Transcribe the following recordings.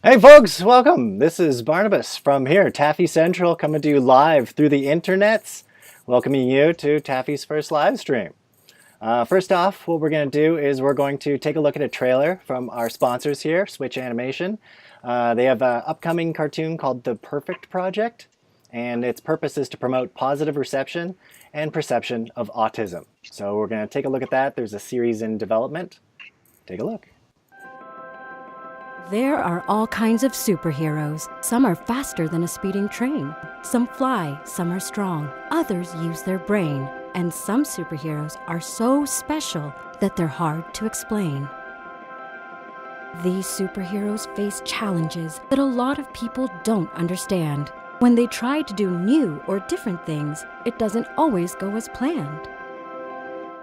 Hey folks, welcome. This is Barnabas from here, TAAFI Central, coming to you live through the internets, welcoming you to TAAFI's first live stream. First off, what we're going to do is we're going to take a look at a trailer from our sponsors here, Switch Animation. They have an upcoming cartoon called The Perfect Project, and its purpose is to promote positive reception and perception of autism. So we're going to take a look at that. There's a series in development. Take a look. There are all kinds of superheroes. Some are faster than a speeding train. Some fly, some are strong. Others use their brain. And some superheroes are so special that they're hard to explain. These superheroes face challenges that a lot of people don't understand. When they try to do new or different things, it doesn't always go as planned.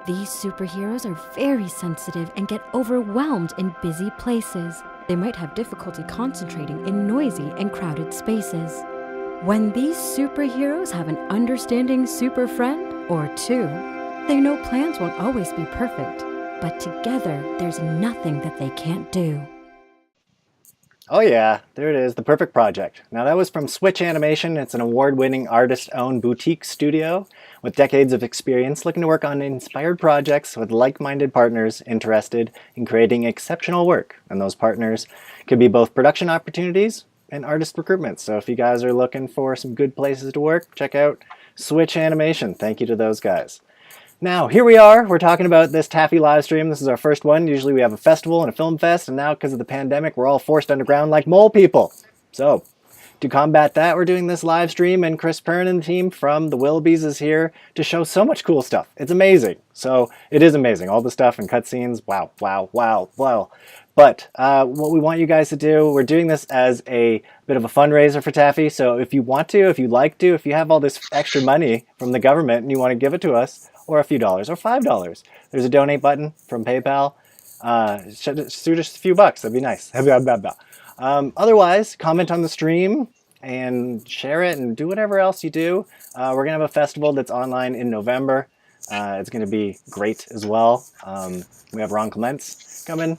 These superheroes are very sensitive and get overwhelmed in busy places. They might have difficulty concentrating in noisy and crowded spaces. When these superheroes have an understanding super friend or two, they know plans won't always be perfect, but together there's nothing that they can't do. Oh yeah, there it is, The Perfect Project. Now that was from Switch Animation. It's an award-winning artist-owned boutique studio with decades of experience looking to work on inspired projects with like-minded partners interested in creating exceptional work. And those partners could be both production opportunities and artist recruitment. So if you guys are looking for some good places to work, check out Switch Animation. Thank you to those guys. Now, here we are. We're talking about this TAAFI live stream. This is our first one. Usually we have a festival and a film fest, and now because of the pandemic, we're all forced underground like mole people. So, to combat that, we're doing this live stream, and Kris Pearn and the team from the Willoughbys is here to show so much cool stuff. It's amazing. So, it is amazing. All the stuff and cutscenes. Wow, wow, wow, wow. But what we want you guys to do, we're doing this as a bit of a fundraiser for TAAFI. So if you want to, if you'd like to, if you have all this extra money from the government and you want to give it to us, or a few dollars, or $5, there's a donate button from PayPal. Shoot us a few bucks. That'd be nice. Otherwise, comment on the stream and share it and do whatever else you do. We're going to have a festival that's online in November. It's going to be great as well. We have Ron Clements coming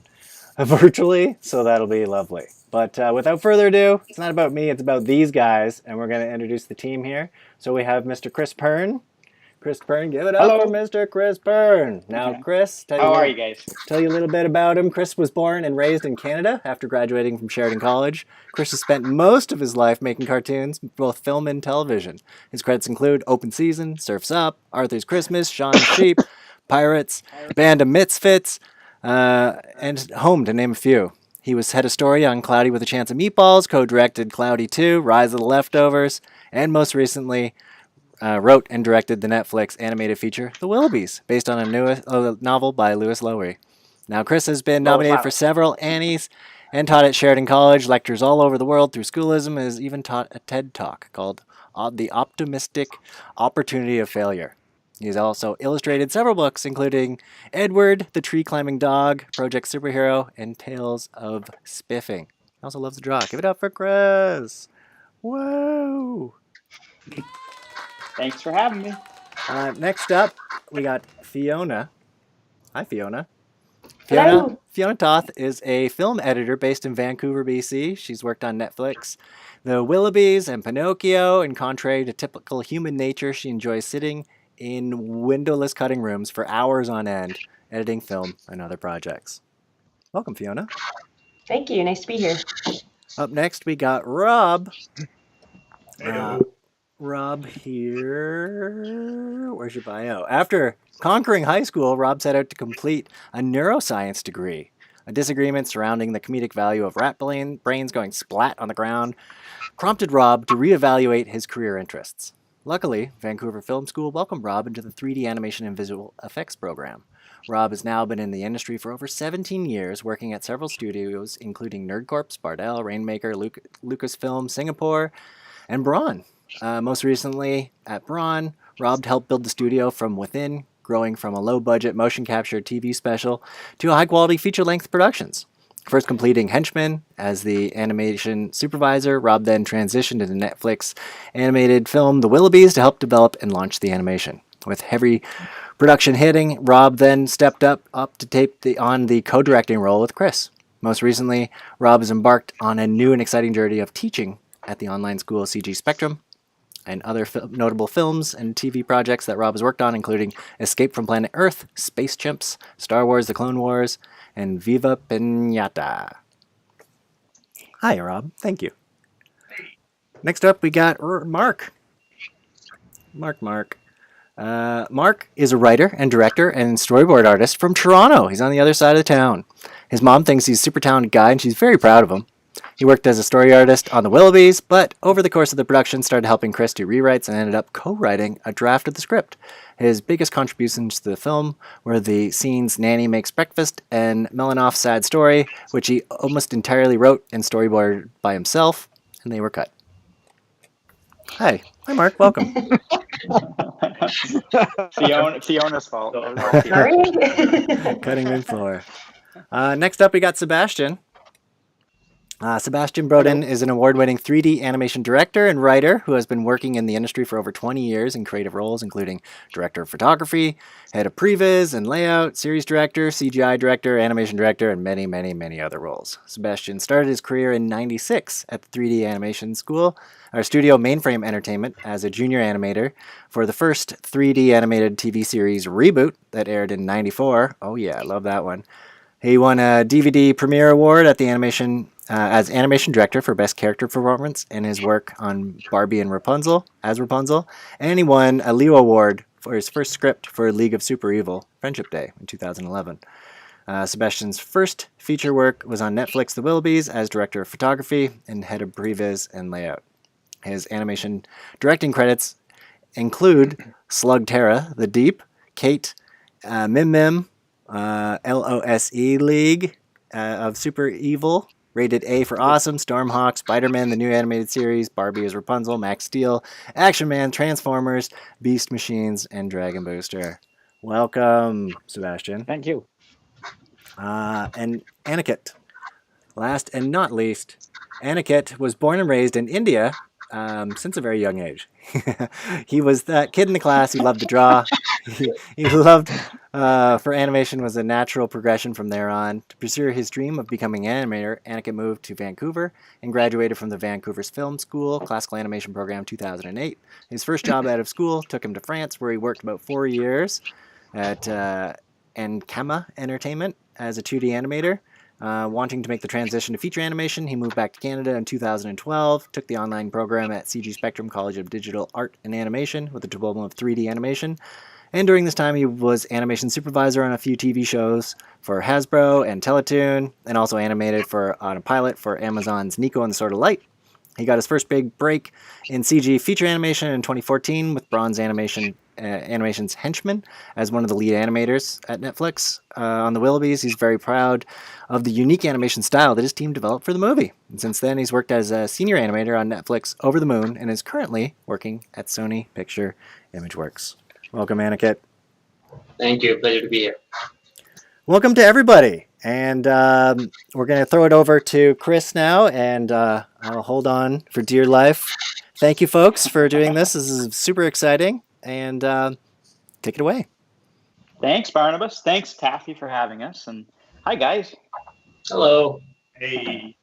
virtually, so that'll be lovely. But without further ado, it's not about me, it's about these guys, and we're going to introduce the team here. So we have Mr. Kris Pearn. Kris Pearn, give it up for Mr. Kris Pearn. Now, Kris, how are you guys? Tell you a little bit about him. Kris was born and raised in Canada after graduating from Sheridan College. Kris has spent most of his life making cartoons, both film and television. His credits include Open Season, Surf's Up, Arthur's Christmas, Shaun the Sheep, Pirates, Band of Misfits, and Home, to name a few. He was head of story on Cloudy with a Chance of Meatballs, co-directed Cloudy 2, Rise of the Leftovers, and most recently wrote and directed the Netflix animated feature The Willoughbys, based on a novel by Louis Lowry. Now, Kris has been nominated for several Annies and taught at Sheridan College, lectures all over the world through schoolism, and has even taught a TED Talk called The Optimistic Opportunity of Failure. He's also illustrated several books, including Edward, the Tree Climbing Dog, Project Superhero, and Tales of Spiffing. He also loves to draw. Give it up for Kris. Whoa! Thanks for having me. Next up, we got Fiona. Hi, Fiona. Hello. Fiona Toth is a film editor based in Vancouver, BC. She's worked on Netflix, The Willoughbys, and Pinocchio. And contrary to typical human nature, she enjoys sitting in windowless cutting rooms for hours on end, editing film and other projects. Welcome, Fiona. Thank you. Nice to be here. Up next, we got Rob. Rob here. Where's your bio? After conquering high school, Rob set out to complete a neuroscience degree. A disagreement surrounding the comedic value of rat brains going splat on the ground prompted Rob to reevaluate his career interests. Luckily, Vancouver Film School welcomed Rob into the 3D animation and visual effects program. Rob has now been in the industry for over 17 years, working at several studios, including Nerdcorps, Bardell, Rainmaker, Lucasfilm, Singapore, and Braun. Most recently, at Braun, Rob helped build the studio from within, growing from a low-budget motion capture TV special to high-quality feature-length productions. First completing Henchman as the animation supervisor, Rob then transitioned to the Netflix animated film The Willoughbys to help develop and launch the animation. With heavy production hitting, Rob then stepped up to take on the co-directing role with Kris. Most recently, Rob has embarked on a new and exciting journey of teaching at the online school CG Spectrum, and other notable films and TV projects that Rob has worked on, including Escape from Planet Earth, Space Chimps, Star Wars The Clone Wars, and Viva Pinata. Hi, Rob. Thank you. Next up, we got Mark. Mark is a writer and director and storyboard artist from Toronto. He's on the other side of the town. His mom thinks he's a super talented guy, and she's very proud of him. He worked as a story artist on the Willoughbys, but over the course of the production started helping Kris do rewrites and ended up co-writing a draft of the script. His biggest contributions to the film were the scenes Nanny Makes Breakfast and Melanoff's Sad Story, which he almost entirely wrote and storyboarded by himself, and they were cut. Hi, Mark. Welcome. Fiona's fault. Sorry. Cutting room floor. Next up, we got Sebastian. Sebastian Brodin is an award-winning 3D animation director and writer who has been working in the industry for over 20 years in creative roles, including director of photography, head of previs and layout, series director, CGI director, animation director, and many, many, many other roles. Sebastian started his career in '96 at the 3D animation school, our studio Mainframe Entertainment, as a junior animator for the first 3D animated TV series Reboot that aired in '94. Oh yeah, I love that one. He won a DVD Premiere Award at the as animation director for Best Character Performance in his work on Barbie and Rapunzel, and he won a Leo Award for his first script for League of Super Evil, Friendship Day, in 2011. Sebastian's first feature work was on Netflix The Willoughbys as director of photography and head of previs and layout. His animation directing credits include Slug Terra, The Deep, Kate, Mim Mim, LOSE League of Super Evil, Rated A for Awesome, Stormhawk, Spider-Man, the new animated series, Barbie as Rapunzel, Max Steel, Action Man, Transformers, Beast Machines, and Dragon Booster. Welcome, Sebastian. Thank you. And Aniket. Last and not least, Aniket was born and raised in India since a very young age. He was that kid in the class who loved to draw. He loved for animation was a natural progression from there on. To pursue his dream of becoming an animator, Aniket moved to Vancouver and graduated from the Vancouver's Film School Classical Animation Program 2008. His first job out of school took him to France, where he worked about 4 years at Ankama Entertainment as a 2D animator. Wanting to make the transition to feature animation, he moved back to Canada in 2012, took the online program at CG Spectrum College of Digital Art and Animation with a diploma of 3D animation. And during this time, he was animation supervisor on a few TV shows for Hasbro and Teletoon, and also animated on a pilot for Amazon's Nico and the Sword of Light. He got his first big break in CG feature animation in 2014 with Bronze Animation's Henchman as one of the lead animators at Netflix. On the Willoughbys, he's very proud of the unique animation style that his team developed for the movie. And since then, he's worked as a senior animator on Netflix Over the Moon and is currently working at Sony Picture Imageworks. Welcome, Aniket. Thank you. Pleasure to be here. Welcome to everybody. And we're going to throw it over to Kris now, and I'll hold on for dear life. Thank you, folks, for doing this. This is super exciting. And take it away. Thanks, Barnabas. Thanks, TAAFI, for having us. And hi, guys. Hello. Hey.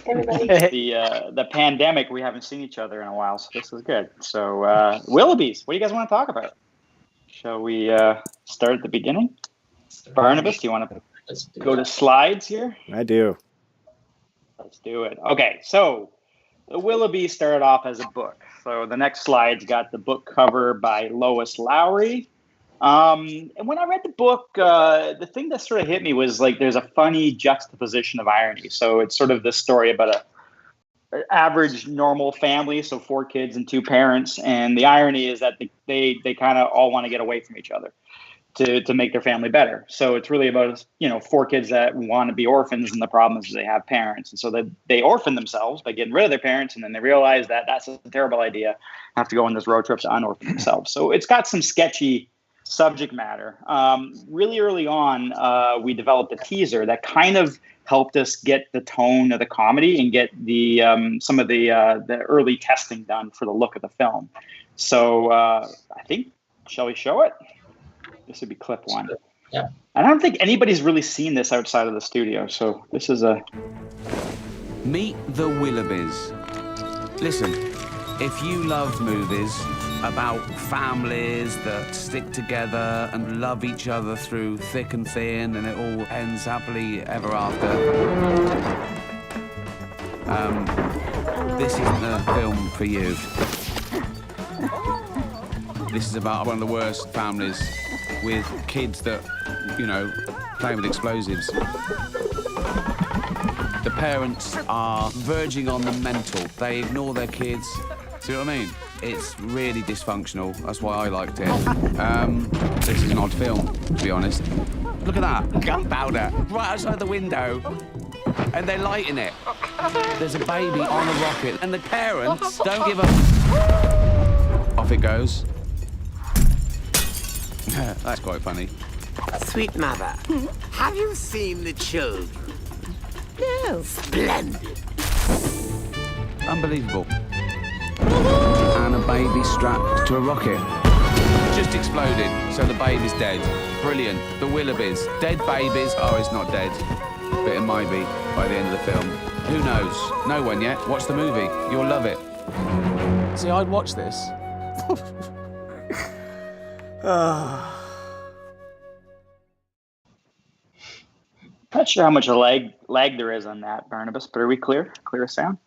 Everybody. The pandemic, we haven't seen each other in a while, so this is good. So, Willoughbys, what do you guys want to talk about? Shall we start at the beginning? Barnabas, do you want to go to slides here? I do. Let's do it. Okay, so the Willoughbys started off as a book. So the next slide's got the book cover by Lois Lowry. And when I read the book, the thing that sort of hit me was like there's a funny juxtaposition of irony. So it's sort of the story about an average normal family, so 4 kids and 2 parents. And the irony is that they kind of all want to get away from each other to make their family better. So it's really about 4 kids that want to be orphans, and the problem is they have parents. And so they orphan themselves by getting rid of their parents, and then they realize that that's a terrible idea, have to go on this road trip to unorphan themselves. So it's got some sketchy subject matter. Really early on, we developed a teaser that kind of helped us get the tone of the comedy and get the some of the early testing done for the look of the film. So I think, shall we show it? This would be clip 1. Yeah. I don't think anybody's really seen this outside of the studio, so this is a... Meet the Willoughbys. Listen, if you love movies about families that stick together and love each other through thick and thin and it all ends happily ever after, this isn't a film for you. This is about one of the worst families with kids that, play with explosives. The parents are verging on the mental. They ignore their kids. See what I mean? It's really dysfunctional. That's why I liked it. This is an odd film, to be honest. Look at that, gunpowder, right outside the window. And they're lighting it. There's a baby on a rocket, and the parents don't give a... Off it goes. That's quite funny. Sweet mother, have you seen the children? No. Splendid. Unbelievable. And a baby strapped to a rocket. Just exploded, so the baby's dead. Brilliant. The Willoughbys. Dead babies. Oh, it's not dead. But it might be by the end of the film. Who knows? No one yet. Watch the movie. You'll love it. See, I'd watch this. Not sure how much lag there is on that, Barnabas, but are we clear? Clear as sound?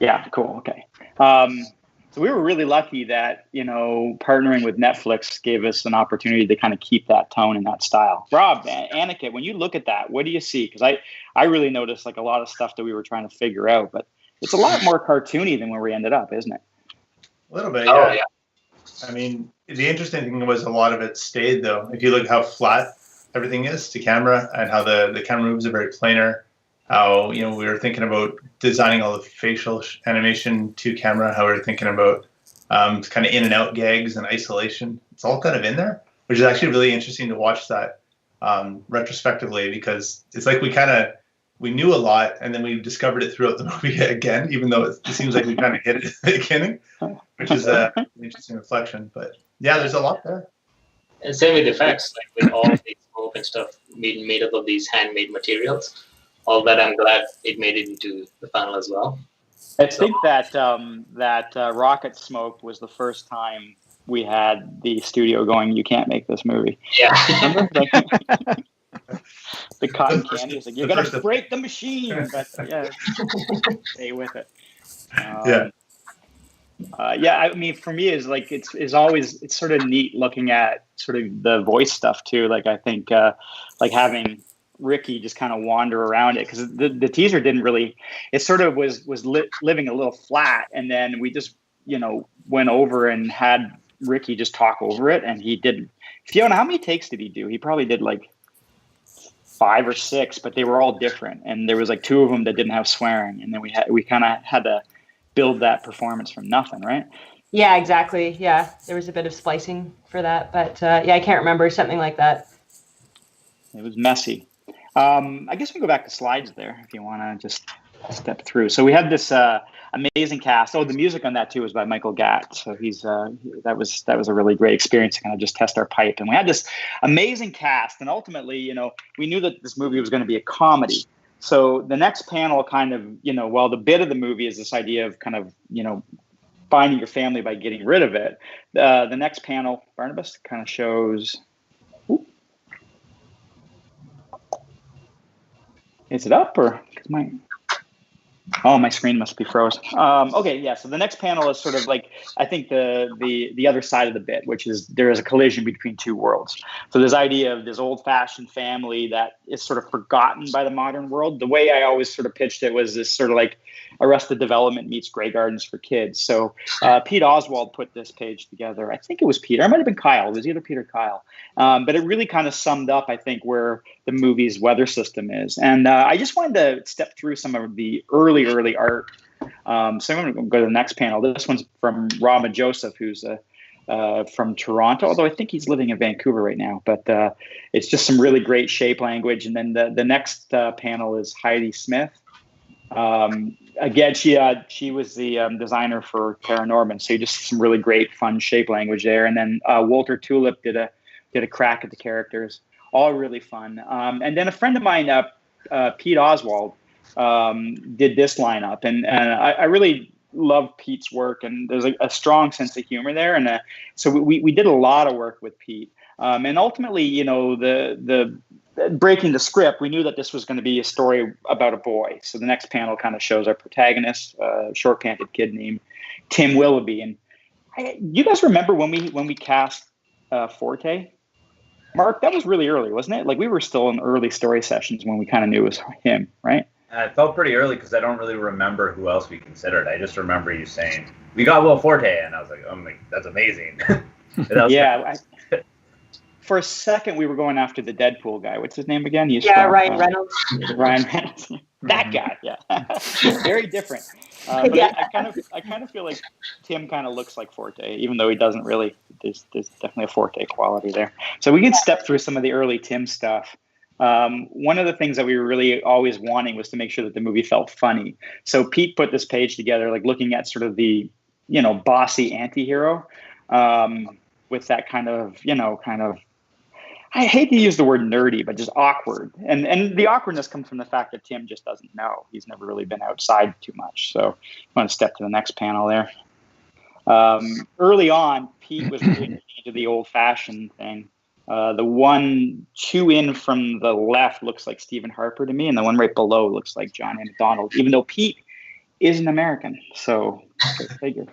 Yeah, cool, okay. So we were really lucky that, partnering with Netflix gave us an opportunity to kind of keep that tone and that style. Rob, Aniket, when you look at that, what do you see? Because I really noticed like a lot of stuff that we were trying to figure out, but it's a lot more cartoony than where we ended up, isn't it? A little bit, yeah. Oh, yeah. I mean, the interesting thing was a lot of it stayed, though. If you look how flat everything is to camera and how the camera moves are very planar, how, we were thinking about designing all the facial animation to camera, how we were thinking about kind of in and out gags and isolation. It's all kind of in there, which is actually really interesting to watch that retrospectively, because it's like we knew a lot and then we discovered it throughout the movie again, even though it seems like we kind of hit it at the beginning, which is an interesting reflection. But yeah, there's a lot there. And same with effects, like with all the smoke and stuff made up of these handmade materials. All that, I'm glad it made it into the final as well. I think that rocket smoke was the first time we had the studio going, you can't make this movie. Yeah. The cotton candy is like, you're going to break the machine. But yeah, stay with it. I mean, for me, is like it's always sort of neat looking at sort of the voice stuff too. Like I think like having Ricky just kind of wander around it, because the teaser didn't really. It sort of was living a little flat, and then we just went over and had Ricky just talk over it, and he did. Fiona, how many takes did he do? He probably did like 5 or 6, but they were all different, and there was like 2 of them that didn't have swearing, and then we kind of had to build that performance from nothing, right? Yeah, exactly. Yeah, there was a bit of splicing for that, but I can't remember, something like that. It was messy. I guess we go back to slides there if you want to just step through. So we have this amazing cast. Oh, the music on that too was by Michael Gatt. So he's that was a really great experience to kind of just test our pipe. And we had this amazing cast, and ultimately, we knew that this movie was going to be a comedy. So the next panel kind of, while the bit of the movie is this idea of kind of, finding your family by getting rid of it. The next panel, Barnabas, kind of shows. Is it up or my screen must be frozen. Okay, yeah. So the next panel is sort of like, I think the other side of the bit, which is there is a collision between 2 worlds. So this idea of this old-fashioned family that is sort of forgotten by the modern world. The way I always sort of pitched it was this sort of like Arrested Development meets Grey Gardens for kids. So Pete Oswald put this page together. I think it was Peter. It might have been Kyle. It was either Peter or Kyle. But it really kind of summed up, I think, where the movie's weather system is. And I just wanted to step through some of the early art. So I'm going to go to the next panel. This one's from Rama Joseph, who's from Toronto, although I think he's living in Vancouver right now. But it's just some really great shape language. And then the next panel is Heidi Smith. Again, she was the designer for Paranorman, so just some really great fun shape language there. And then Walter Tulip did get a crack at the characters. All really fun. And then a friend of mine, Pete Oswald, did this lineup, and I really love Pete's work, and there's a strong sense of humor there, and so we did a lot of work with Pete, and ultimately, you know, the breaking the script, we knew that this was going to be a story about a boy. So the next panel kind of shows our protagonist, a short-panted kid named Tim Willoughby, and you guys remember when we cast Forte? Mark, that was really early, wasn't it? Like, we were still in early story sessions when we kind of knew it was him, right? It felt pretty early because I don't really remember who else we considered. I just remember you saying, we got Will Forte, and I was like, oh my, that's amazing. For a second, we were going after the Deadpool guy. What's his name again? Ryan Reynolds. Ryan Reynolds. That guy, yeah. Very different. But yeah. I kind of feel like Tim kind of looks like Forte, even though he doesn't really. There's definitely a Forte quality there. So we can step through some of the early Tim stuff. One of the things that we were really always wanting was to make sure that the movie felt funny. So Pete put this page together, like looking at sort of the, you know, bossy anti-hero, with that kind of, I hate to use the word nerdy, but just awkward. And the awkwardness comes from the fact that Tim just doesn't know. He's never really been outside too much. So I want to step to the next panel there. Early on, Pete was really into the old-fashioned thing. The 2 in from the left looks like Stephen Harper to me, and the one right below looks like John A. McDonald, even though Pete is an American. So go figure.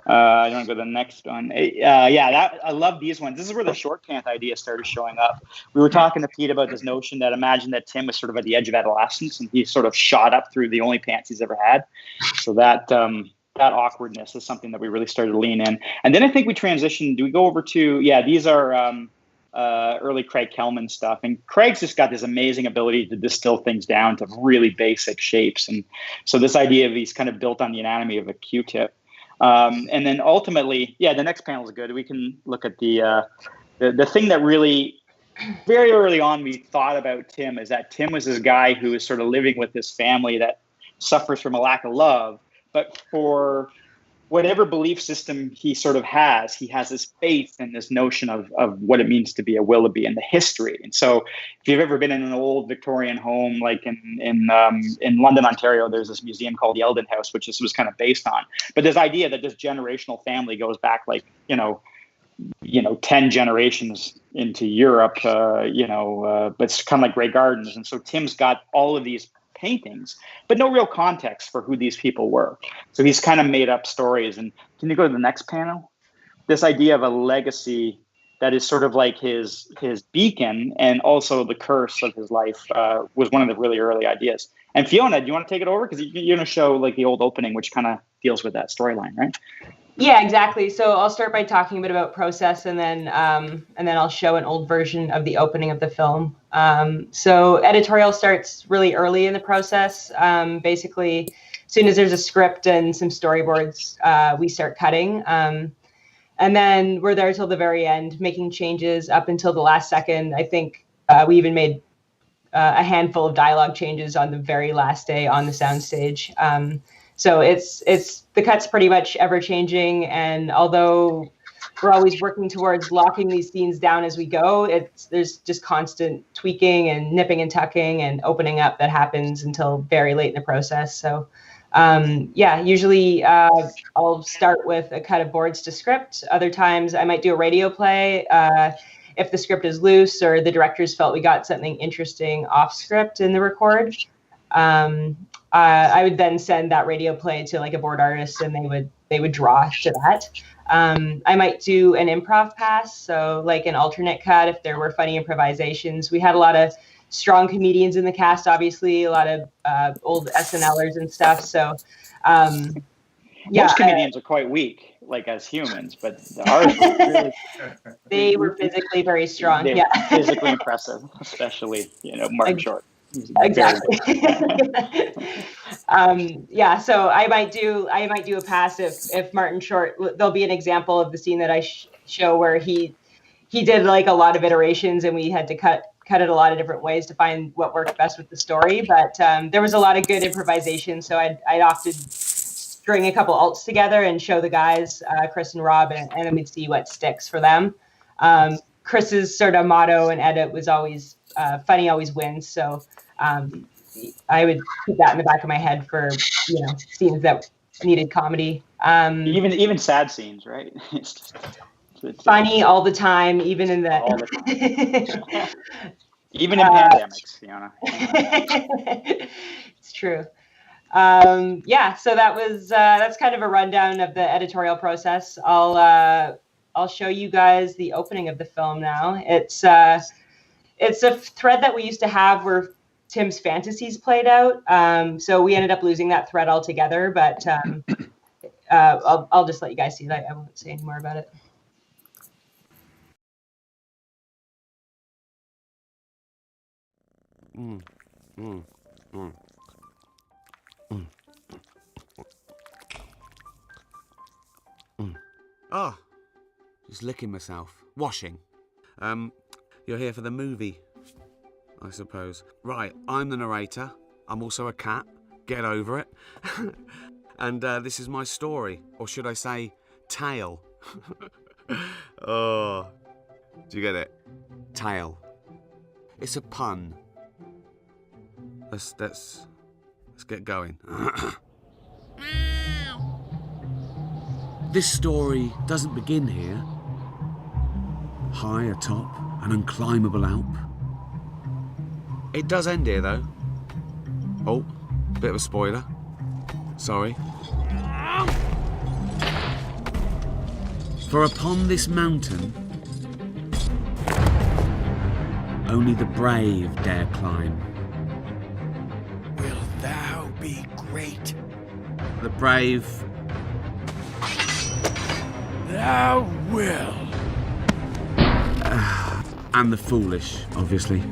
I want to go to the next one. I love these ones. This is where the short pant idea started showing up. We were talking to Pete about this notion that imagine that Tim was sort of at the edge of adolescence, and he sort of shot up through the only pants he's ever had. So that awkwardness is something that we really started to lean in. And then I think we transitioned. Do we go over to, these are early Craig Kelman stuff. And Craig's just got this amazing ability to distill things down to really basic shapes. And so this idea of he's kind of built on the anatomy of a Q-tip. And then ultimately, the next panel is good. We can look at the thing that really, very early on, we thought about Tim is that Tim was this guy who is sort of living with this family that suffers from a lack of love. But for whatever belief system he sort of has, he has this faith and this notion of what it means to be a Willoughby and the history. And so if you've ever been in an old Victorian home, like in London, Ontario, there's this museum called the Eldon House, which this was kind of based on. But this idea that this generational family goes back like, 10 generations into Europe, but it's kind of like Grey Gardens. And so Tim's got all of these paintings, but no real context for who these people were. So he's kind of made up stories. And can you go to the next panel? This idea of a legacy that is sort of like his beacon and also the curse of his life was one of the really early ideas. And Fiona, do you want to take it over? Because you're going to show like the old opening, which kind of deals with that storyline, right? Yeah, exactly. So I'll start by talking a bit about process, and then I'll show an old version of the opening of the film. So editorial starts really early in the process. Basically, as soon as there's a script and some storyboards, we start cutting. And then we're there till the very end, making changes up until the last second. I think we even made a handful of dialogue changes on the very last day on the soundstage. So it's the cut's pretty much ever changing, and although we're always working towards locking these scenes down as we go, there's just constant tweaking and nipping and tucking and opening up that happens until very late in the process. So usually I'll start with a cut of boards to script. Other times I might do a radio play if the script is loose or the directors felt we got something interesting off script in the record. I would then send that radio play to like a board artist, and they would draw to that. I might do an improv pass, so like an alternate cut if there were funny improvisations. We had a lot of strong comedians in the cast, obviously, a lot of old SNLers and stuff. So most comedians are quite weak, like as humans, but the artists really, they were physically very strong. Physically impressive, especially Martin Short. Exactly. So I might do a pass if Martin Short. There'll be an example of the scene that I show where he did like a lot of iterations, and we had to cut it a lot of different ways to find what worked best with the story. But there was a lot of good improvisation, so I'd often string a couple alts together and show the guys, Kris and Rob, and then we'd see what sticks for them. Kris's sort of motto and edit was always funny always wins. So I would keep that in the back of my head for, scenes that needed comedy. Even sad scenes, right? it's funny all the time, even in the even in pandemics, Fiona. It's true. So that's kind of a rundown of the editorial process. I'll show you guys the opening of the film now. It's a thread that we used to have where Tim's fantasies played out. So we ended up losing that thread altogether, but I'll just let you guys see it. I won't say any more about it. Oh, just licking myself. Washing. You're here for the movie, I suppose. Right, I'm the narrator. I'm also a cat. Get over it. And this is my story, or should I say, tale. Oh, do you get it? Tale. It's a pun. Let's get going. This story doesn't begin here. High atop an unclimbable Alp. It does end here, though. Oh, bit of a spoiler. Sorry. For upon this mountain, only the brave dare climb. Will thou be great? The brave. Thou will. And the foolish, obviously.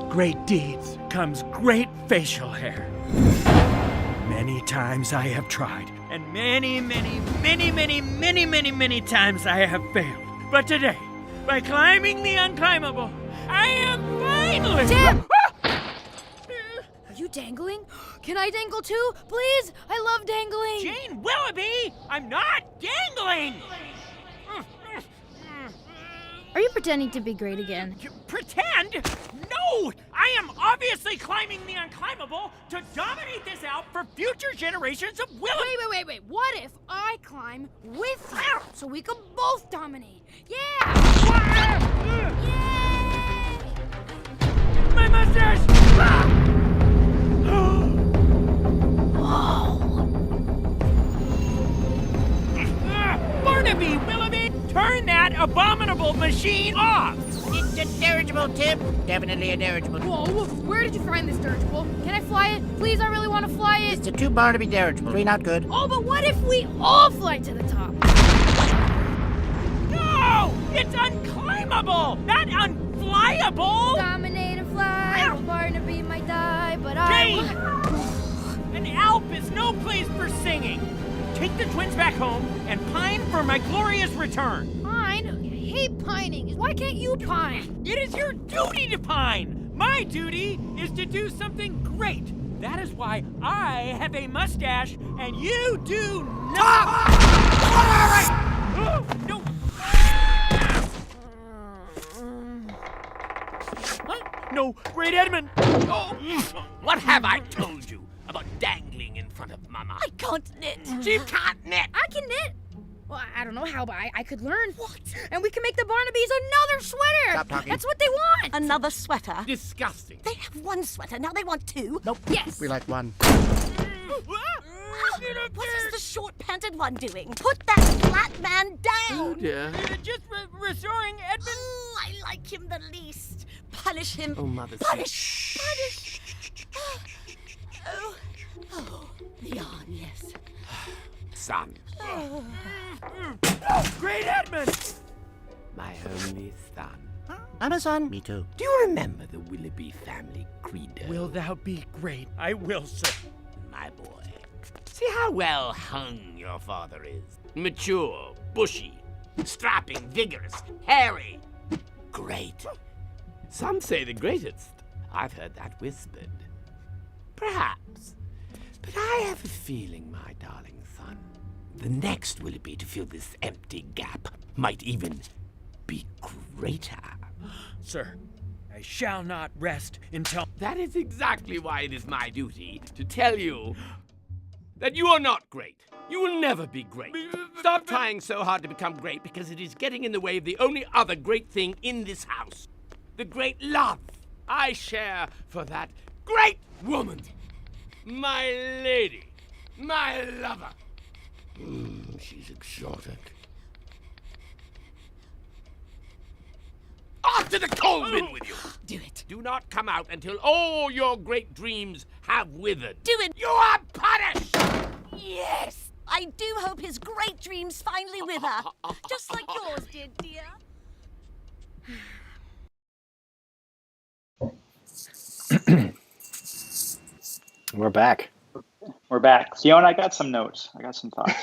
Great deeds comes great facial hair. Many times I have tried, and many times I have failed. But today, by climbing the unclimbable, I am finally... Tim! Are you dangling? Can I dangle too? Please? I love dangling. Jane Willoughby! I'm not dangling! Are you pretending to be great again? Pretend? No! I am obviously climbing the unclimbable to dominate this Alp for future generations of Willoughby. Wait. What if I climb with you so we can both dominate? Yeah! Yay! My mustache! Barnaby Willoughby! Turn that abominable machine off! It's a dirigible, Tim. Definitely a dirigible. Whoa, where did you find this dirigible? Can I fly it? Please, I really want to fly it. It's a 2 Barnaby dirigible. 3 not good. Oh, but what if we all fly to the top? No! It's unclimbable! Not unflyable! Dominate and fly. Well, Barnaby might die, but Jane! An Alp is no place for singing. Take the twins back home and pine for my glorious return. Pine? I hate pining. Why can't you pine? It is your duty to pine. My duty is to do something great. That is why I have a mustache and you do not. No. No, Great Edmund. Oh, what have I told you about dangling in front of Mama? I can't knit. She can't knit. I can knit. Well, I don't know how, but I could learn. What? And we can make the Barnabys another sweater. Stop talking. That's what they want. Another sweater? Disgusting. They have one sweater, now they want two. Nope. Yes. We like one. What is the short-panted one doing? Put that flat man down! Oh, dear. Just restoring Edmund. Oh, I like him the least. Punish him. Oh, Mother. Punish. Punish. Oh, Leon, yes. Son. Great Edmund! My only son. I'm a son. Me too. Do you remember the Willoughby family credo? Will thou be great? I will, sir. My boy. See how well hung your father is. Mature, bushy, strapping, vigorous, hairy. Great. Some say the greatest. I've heard that whispered. Perhaps. But I have a feeling, my darling son, the next Willoughby to fill this empty gap might even be greater. Sir, I shall not rest until... That is exactly why it is my duty to tell you that you are not great. You will never be great. Stop trying so hard to become great because it is getting in the way of the only other great thing in this house. The great love I share for that great woman. My lady. My lover. She's exotic. Off to the coal bin with you! Do it. Do not come out until all your great dreams have withered. Do it. You are punished! Yes. I do hope his great dreams finally wither. Just like yours did, dear. We're back. We're back. Fiona, I got some notes. I got some thoughts.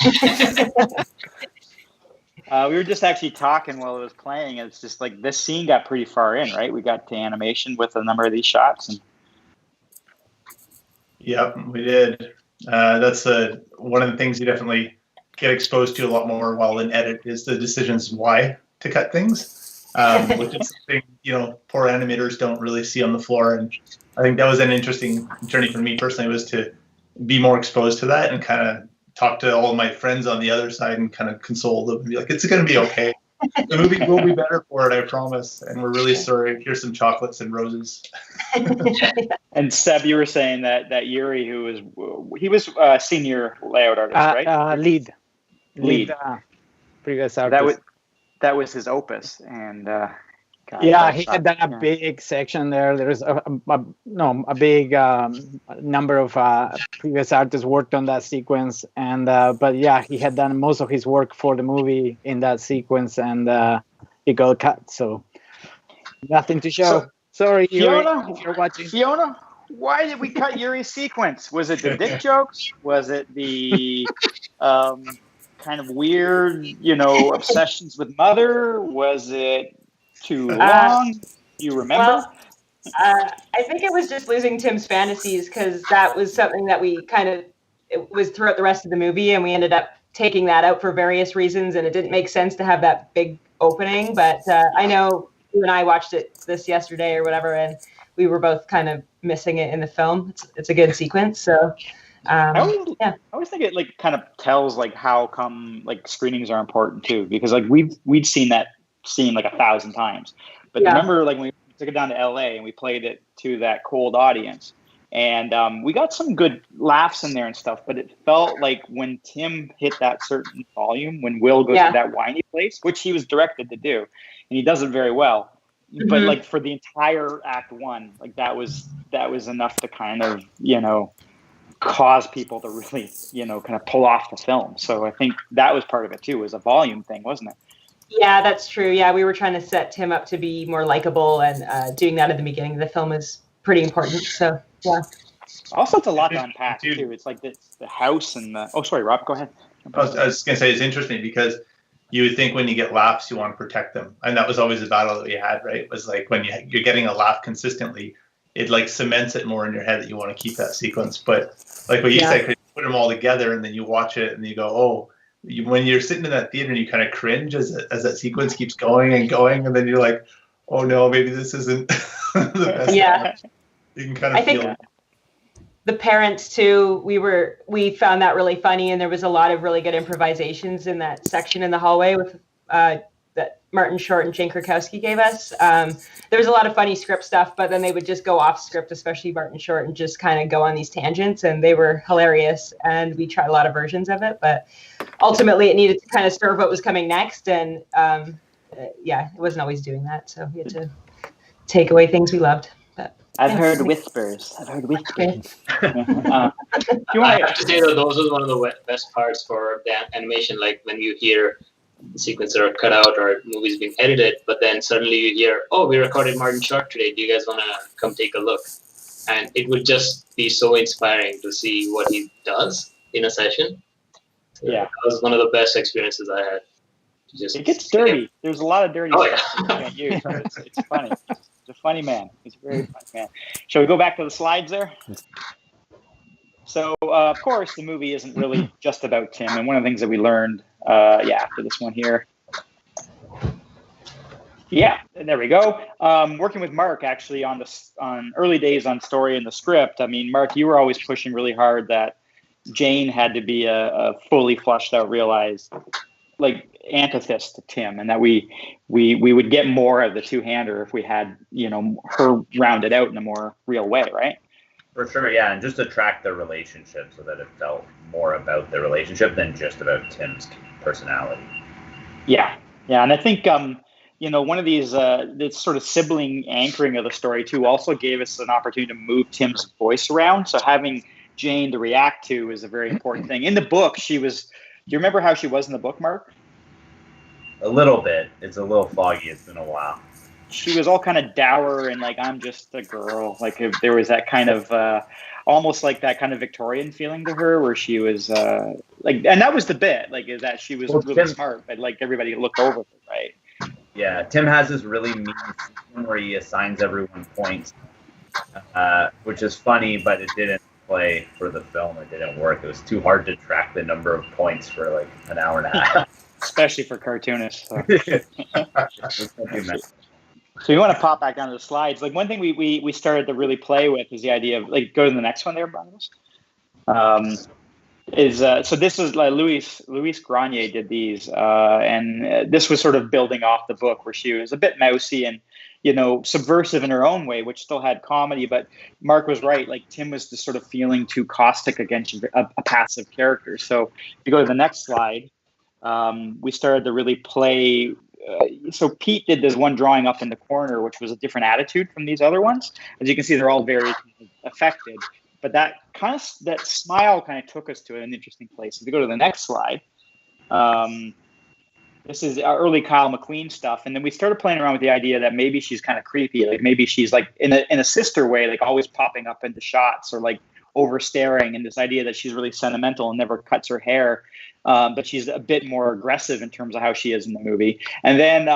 We were just actually talking while it was playing. It's just like this scene got pretty far in, right? We got to animation with a number of these shots. And... Yep, we did. That's one of the things you definitely get exposed to a lot more while in edit is the decisions why to cut things, which is something, poor animators don't really see on the floor. And I think that was an interesting journey for me personally, was to be more exposed to that and kind of talk to all of my friends on the other side and kind of console them and be like, it's going to be okay. The movie will be better for it, I promise. And we're really sorry. Here's some chocolates and roses. And Seb, you were saying that Yuri, he was a senior layout artist, right? Lead. Previous artist. That was his opus, and God, yeah, he had done a big section there. There's a big number of previous artists worked on that sequence, and but yeah, he had done most of his work for the movie in that sequence, and it got cut. So nothing to show. Sorry, Fiona, Yuri, if you're watching. Fiona, why did we cut Yuri's sequence? Was it the dick jokes? Was it the kind of weird, obsessions with Mother? Was it too long? You remember? Well, I think it was just losing Tim's fantasies, because that was something that it was throughout the rest of the movie, and we ended up taking that out for various reasons, and it didn't make sense to have that big opening. But I know you and I watched this yesterday or whatever, and we were both kind of missing it in the film. It's a good sequence, so. I always think it kind of tells how come screenings are important too, because we'd seen that scene 1,000 times, but remember when we took it down to LA and we played it to that cold audience, and we got some good laughs in there and stuff, but it felt like when Tim hit that certain volume, when Will goes to that whiny place, which he was directed to do, and he does it very well. Mm-hmm. But for the entire Act 1, that was enough to kind of cause people to really, kind of pull off the film. So I think that was part of it too, was a volume thing, wasn't it? Yeah, that's true. Yeah, we were trying to set Tim up to be more likable, and doing that at the beginning of the film is pretty important. So, yeah. Also, it's a lot to unpack too. It's the house and the... Oh, sorry, Rob, go ahead. I was going to say, it's interesting because you would think when you get laughs, you want to protect them. And that was always the battle that we had, right? It was when you're getting a laugh consistently, it cements it more in your head that you want to keep that sequence. But what you said, you put them all together and then you watch it and you go, oh, when you're sitting in that theater and you kind of cringe as that sequence keeps going and going, and then you're like, oh no, maybe this isn't the best. Yeah. You can kind of feel it. the parents too, we found that really funny, and there was a lot of really good improvisations in that section in the hallway with that Martin Short and Jane Krakowski gave us. There was a lot of funny script stuff, but then they would just go off script, especially Martin Short, and just kind of go on these tangents, and they were hilarious. And we tried a lot of versions of it, but ultimately it needed to kind of serve what was coming next. And it wasn't always doing that, so we had to take away things we loved. But I've heard whispers. Okay. I have to say that those are one of the best parts for the animation, like when you hear sequences are cut out or movies being edited, but then suddenly you hear, oh, we recorded Martin Short today. Do you guys want to come take a look? And it would just be so inspiring to see what he does in a session. Yeah. That was one of the best experiences I had. It gets dirty. There's a lot of dirty stuff you can't use, but it's funny. He's a funny man. He's a very funny man. Shall we go back to the slides there? So, of course, the movie isn't really just about Tim. And one of the things that we learned, after this one here. Yeah, and there we go. Working with Mark, actually, on early days on story and the script. I mean, Mark, you were always pushing really hard that Jane had to be a fully fleshed out, realized, like, antithesis to Tim, and that we would get more of the two-hander if we had, her rounded out in a more real way, right? For sure, yeah, and just to track the relationship so that it felt more about the relationship than just about Tim's personality. Yeah, and I think one of these this sort of sibling anchoring of the story too also gave us an opportunity to move Tim's voice around. So having Jane to react to is a very important thing. In the book, she was. Do you remember how she was in the book, Mark? A little bit. It's a little foggy. It's been a while. She was all kind of dour and like, I'm just a girl. Like if there was that kind of almost like that kind of Victorian feeling to her, where she was like, and that was the bit, like, is that she was really smart, but like everybody looked over her, right? Yeah, Tim has this really mean system where he assigns everyone points, which is funny, but it didn't play for the film. It didn't work. It was too hard to track the number of points for like an hour and a half. Especially for cartoonists. So you want to pop back down to the slides. Like one thing we started to really play with is the idea of, like, go to the next one there, Barnabas. So this is like Louise Grenier did these, and this was sort of building off the book, where she was a bit mousy and subversive in her own way, which still had comedy. But Mark was right. Like Tim was just sort of feeling too caustic against a passive character. So if you go to the next slide, we started to really play. So Pete did this one drawing up in the corner, which was a different attitude from these other ones. As you can see, they're all very affected. But that smile kind of took us to an interesting place. If you go to the next slide, this is our early Kyle McQueen stuff, and then we started playing around with the idea that maybe she's kind of creepy, like maybe she's like in a sister way, like always popping up into shots or like over staring, and this idea that she's really sentimental and never cuts her hair. But she's a bit more aggressive in terms of how she is in the movie. And then,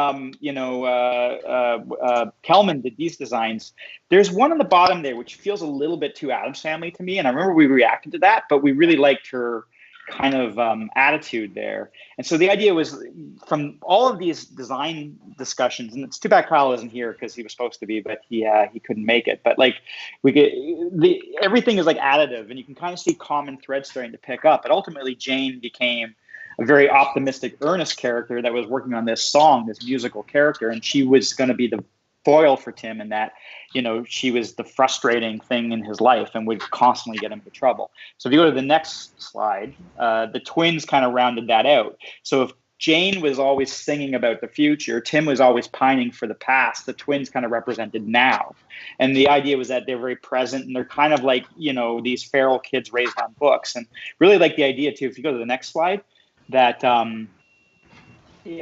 Kelman did these designs. There's one on the bottom there, which feels a little bit too Addams Family to me. And I remember we reacted to that, but we really liked her kind of attitude there. And so the idea was, from all of these design discussions, and it's too bad Kyle isn't here because he was supposed to be, but he couldn't make it. But like everything is like additive, and you can kind of see common threads starting to pick up. But ultimately, Jane became a very optimistic, earnest character that was working on this song, this musical character, and she was going to be the foil for Tim, in that she was the frustrating thing in his life and would constantly get him into trouble. So if you go to the next slide, the twins kind of rounded that out. So if Jane was always singing about the future, Tim was always pining for the past, the twins kind of represented now. And the idea was that they're very present, and they're kind of like these feral kids raised on books. And really like the idea too, if you go to the next slide, that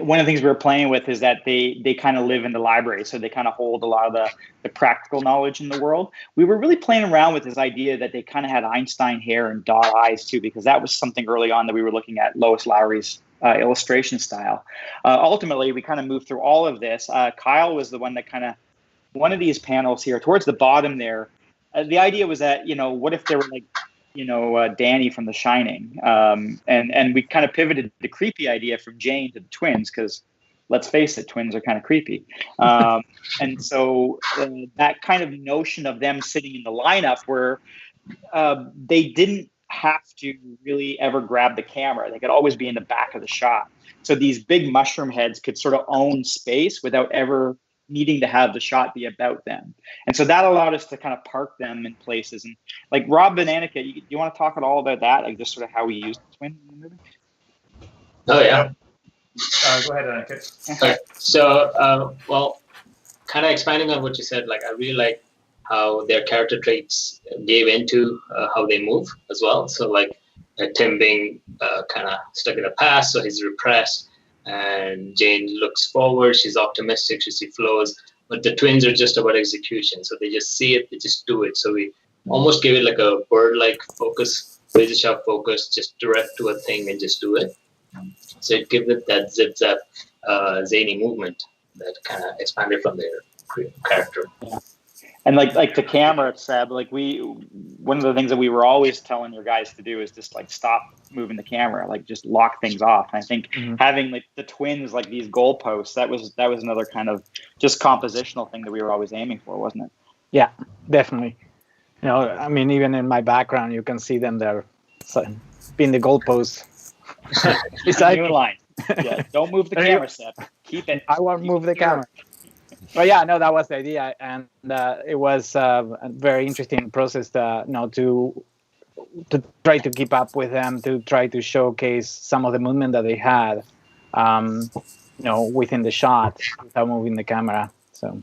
one of the things we were playing with is that they kind of live in the library, so they kind of hold a lot of the practical knowledge in the world. We were really playing around with this idea that they kind of had Einstein hair and dot eyes too, because that was something early on that we were looking at Lois Lowry's illustration style. Ultimately, we kind of moved through all of this. Kyle was the one that one of these panels here towards the bottom there. The idea was that, what if they were like, Danny from The Shining. And we kind of pivoted the creepy idea from Jane to the twins, because let's face it, twins are kind of creepy. And so that kind of notion of them sitting in the lineup where they didn't have to really ever grab the camera. They could always be in the back of the shot. So these big mushroom heads could sort of own space without ever needing to have the shot be about them. And so that allowed us to kind of park them in places. And like Rob and Aniket, you want to talk at all about that? Like just sort of how we used the twin in the movie? Oh, yeah. Go ahead, Aniket. Okay. So, well, kind of expanding on what you said, like I really like how their character traits gave into how they move as well. So like Tim being kind of stuck in the past, so he's repressed, and Jane looks forward, she's optimistic, she sees flows, but the twins are just about execution. So they just see it, they just do it. So we almost give it like a bird-like focus, razor sharp focus, just direct to a thing and just do it. So it gives it that zip-zap, zany movement that kind of expanded from their character. Yeah. And like the camera, Seb, like one of the things that we were always telling your guys to do is just like stop moving the camera, like just lock things off. And I think having like the twins, like these goalposts, that was another kind of just compositional thing that we were always aiming for, wasn't it? Yeah, definitely. You know, I mean, even in my background, you can see them there, so being the goalposts. Beside new line. Yeah, don't move the camera, Seb. Keep it. I won't move the camera. But yeah, no, that was the idea, and it was a very interesting process to try to keep up with them, to try to showcase some of the movement that they had, within the shot without moving the camera. So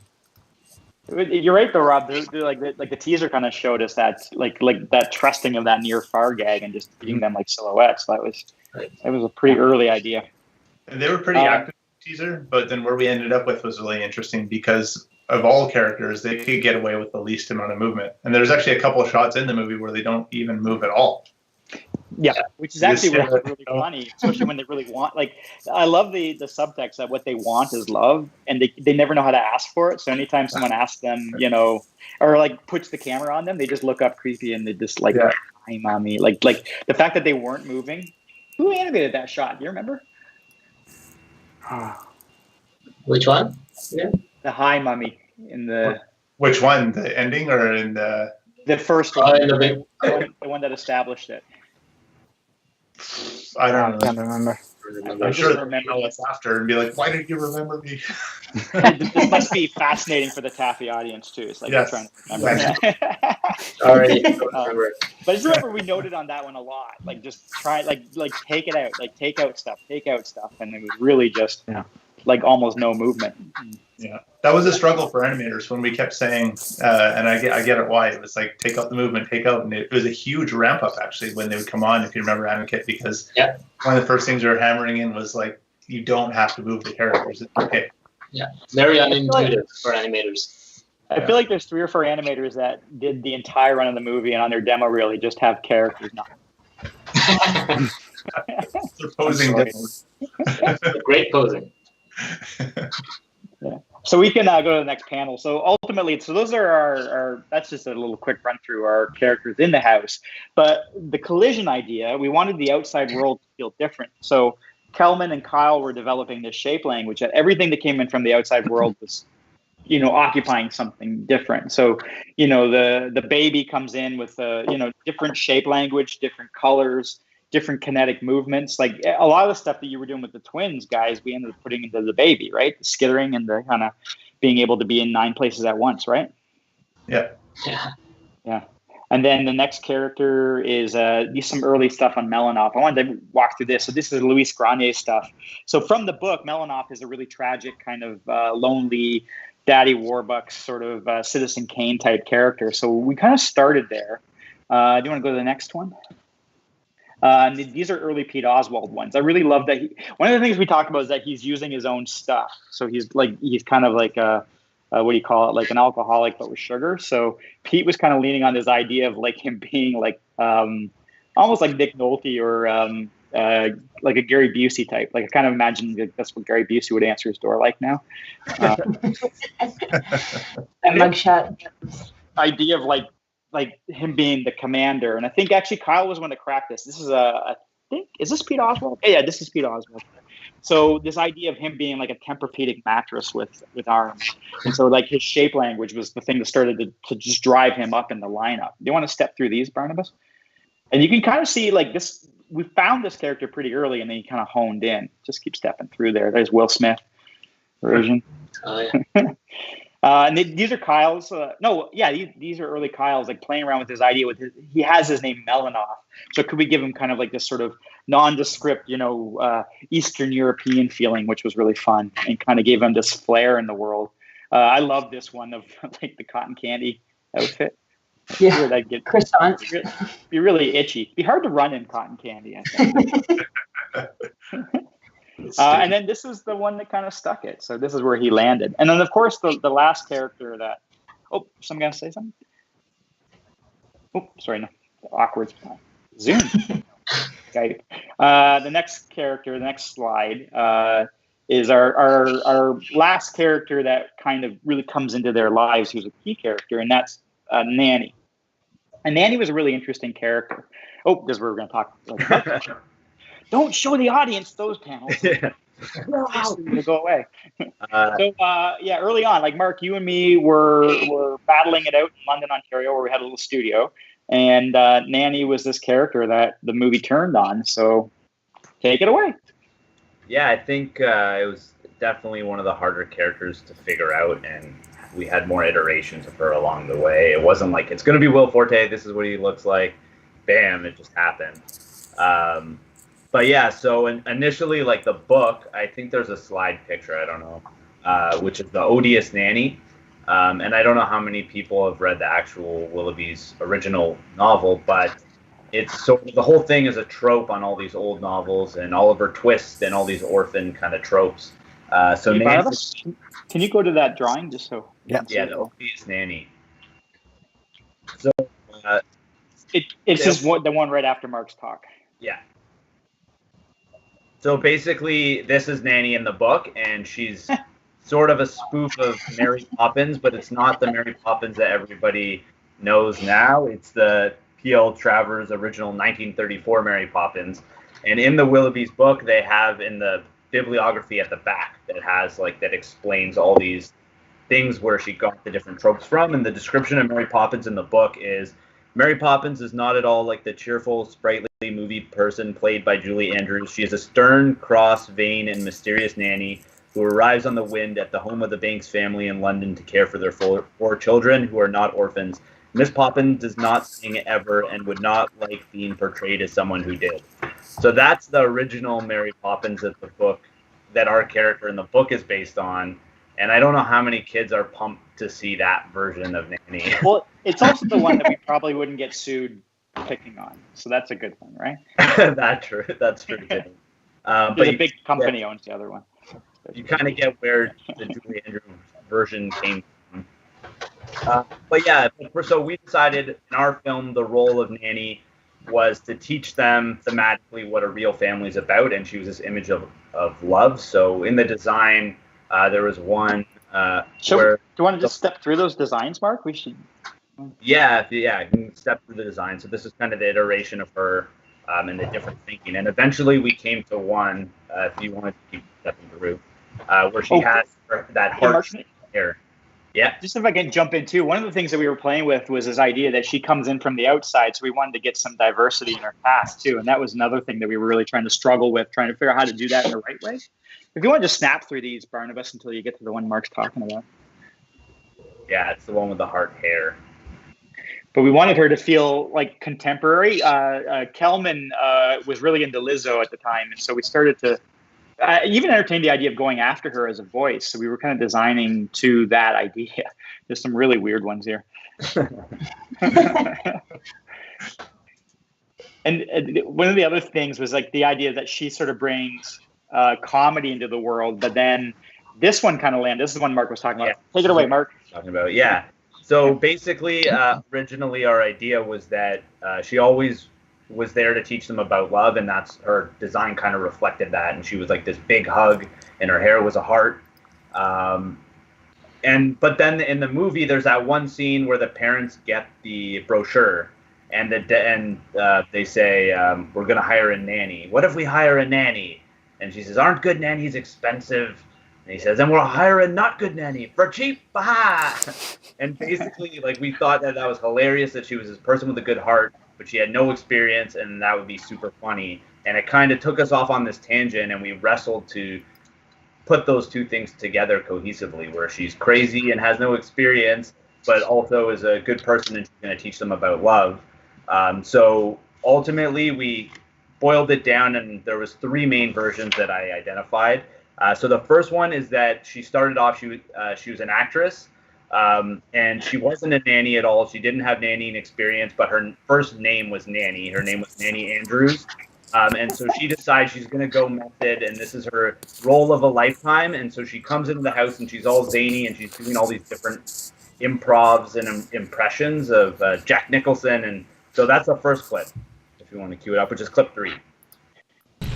you're right, though, Rob. Like the teaser kind of showed us that like that trusting of that near far gag and just treating them like silhouettes. That was a pretty early idea. And they were pretty active. Teaser, but then where we ended up with was really interesting because of all characters, they could get away with the least amount of movement. And there's actually a couple of shots in the movie where they don't even move at all. Yeah, which is actually really funny, especially when they really want. Like, I love the subtext that what they want is love, and they never know how to ask for it. So anytime someone asks them, or like puts the camera on them, they just look up creepy and they just like, hi, mommy. Like the fact that they weren't moving. Who animated that shot? Do you remember? Which one? Yeah. The high mummy in the. Which one? The ending or in the? The first one. The one that established it. I don't know. I can't remember. I'm sure they'll remember us after and be like, "Why did you remember me?" This must be fascinating for the TAAFI audience too. It's like they're trying to remember. All right. Remember. But I just remember we noted on that one a lot. Like just try, like take it out, like take out stuff, and it was really just like almost no movement. Yeah, that was a struggle for animators when we kept saying, and I get it why. It was like take out the movement, take out, and it was a huge ramp up actually when they would come on. If you remember Aniket, because one of the first things we were hammering in was like you don't have to move the characters. It's okay. Yeah, very unintuitive for animators. I feel like there's 3 or 4 animators that did the entire run of the movie, and on their demo reel, they just have characters not. They're posing demos. Great posing. Yeah. So we can go to the next panel. So ultimately, those are our that's just a little quick run through our characters in the house. But the collision idea, we wanted the outside world to feel different. So Kelman and Kyle were developing this shape language that everything that came in from the outside world was, occupying something different. So, the baby comes in with different shape language, different colors, different kinetic movements. Like a lot of the stuff that you were doing with the twins, guys, we ended up putting into the baby, right? The skittering and the kind of being able to be in 9 places at once, right? Yeah. Yeah. And then the next character is some early stuff on Melanoff. I wanted to walk through this. So this is Luis Granier stuff. So from the book, Melanoff is a really tragic kind of lonely daddy warbucks sort of Citizen Kane type character. So we kind of started there. Do you want to go to the next one? These are early Pete Oswald ones. I really love that. One of the things we talked about is that he's using his own stuff. So he's kind of like what do you call it? Like an alcoholic, but with sugar. So Pete was kind of leaning on this idea of like him being like almost like Nick Nolte or like a Gary Busey type. Like I kind of imagine like that's what Gary Busey would answer his door like now. And mugshot. Idea of like him being the commander. And I think actually Kyle was one to crack this. This is a think, is this Pete Oswald? Yeah, this is Pete Oswald. So this idea of him being like a Tempur-Pedic mattress with arms, and so like his shape language was the thing that started to just drive him up in the lineup. Do you want to step through these, Barnabas? And you can kind of see like this. We found this character pretty early, and then he kind of honed in. Just keep stepping through there. There's Will Smith version. Oh yeah. And these are Kyle's. These are early Kyle's, like playing around with his idea. He has his name Melanoff. So could we give him kind of like this sort of nondescript, Eastern European feeling, which was really fun, and kind of gave him this flair in the world. I love this one of like the cotton candy outfit. Yeah, I'd get croissant. Be really itchy. Be hard to run in cotton candy, I think. And then this is the one that kind of stuck it. So this is where he landed. And then, of course, the last character that... Oh, someone going to say something? Oh, sorry, no. Awkward. Zoom. Skype. The next character, the next slide, is our last character that kind of really comes into their lives, who's a key character, and that's Nanny. And Nanny was a really interesting character. Oh, this is where we're going to talk. Don't show the audience those panels. Go away. Early on, like Mark, you and me were battling it out in London, Ontario, where we had a little studio. And Nanny was this character that the movie turned on. So take it away. Yeah, I think it was definitely one of the harder characters to figure out. And we had more iterations of her along the way. It wasn't like, it's going to be Will Forte. This is what he looks like. Bam, it just happened. But yeah, so initially, like the book, I think there's a slide picture, I don't know, which is the Odious Nanny. And I don't know how many people have read the actual Willoughbys original novel, but it's sort of, the whole thing is a trope on all these old novels and Oliver Twist and all these orphan kind of tropes. So Nancy, can you go to that drawing just so? Yeah, the Odious Nanny. So it's just the one right after Mark's talk. Yeah. So basically, this is Nanny in the book, and she's sort of a spoof of Mary Poppins, but it's not the Mary Poppins that everybody knows now. It's the P.L. Travers' original 1934 Mary Poppins. And in the Willoughbys book, they have in the bibliography at the back that explains all these things where she got the different tropes from. And the description of Mary Poppins in the book is, Mary Poppins is not at all like the cheerful, sprightly movie person played by Julie Andrews. She is a stern, cross, vain, and mysterious nanny who arrives on the wind at the home of the Banks family in London to care for their four children who are not orphans. Miss Poppins does not sing ever and would not like being portrayed as someone who did. So that's the original Mary Poppins of the book that our character in the book is based on. And I don't know how many kids are pumped to see that version of Nanny. Well, it's also the one that we probably wouldn't get sued picking on. So that's a good thing, right? That's true. Too. But a big company owns the other one. You kind of get where the Julie Andrews version came from. So we decided in our film the role of Nanny was to teach them thematically what a real family is about, and she was this image of love. So in the design, there was one where... Do you want to just step through those designs, Mark? We should... Yeah, you can step through the design. So this is kind of the iteration of her and the different thinking. And eventually we came to one, if you wanted to keep stepping through, where she has that heart hair. Yeah. Just if I can jump in too, one of the things that we were playing with was this idea that she comes in from the outside. So we wanted to get some diversity in her cast too. And that was another thing that we were really trying to struggle with, trying to figure out how to do that in the right way. If you want to just snap through these, Barnabas, until you get to the one Mark's talking about. Yeah, it's the one with the heart hair. But we wanted her to feel like contemporary. Kelman was really into Lizzo at the time. And so we started to even entertain the idea of going after her as a voice. So we were kind of designing to that idea. There's some really weird ones here. And one of the other things was like the idea that she sort of brings comedy into the world. But then this one kind of landed. This is the one Mark was talking about. Yeah. Take it away, Mark. Talking about, yeah. So basically, originally our idea was that she always was there to teach them about love, and that's her design kind of reflected that. And she was like this big hug, and her hair was a heart. But then in the movie, there's that one scene where the parents get the brochure, and they say, we're going to hire a nanny. What if we hire a nanny? And she says, aren't good nannies expensive? And he says, then we'll hire a not good nanny for cheap. And basically, like, we thought that was hilarious, that she was this person with a good heart, but she had no experience, and that would be super funny. And it kind of took us off on this tangent, and we wrestled to put those two things together cohesively, where she's crazy and has no experience, but also is a good person and she's going to teach them about love. So ultimately, we boiled it down, and there was 3 main versions that I identified. So the first one is that she started off, she was an actress, and she wasn't a nanny at all. She didn't have nannying experience, but her first name was Nanny. Her name was Nanny Andrews. And so she decides she's going to go method, and this is her role of a lifetime. And so she comes into the house, and she's all zany, and she's doing all these different improvs and impressions of Jack Nicholson. And so that's the first clip, if you want to cue it up, which is clip 3.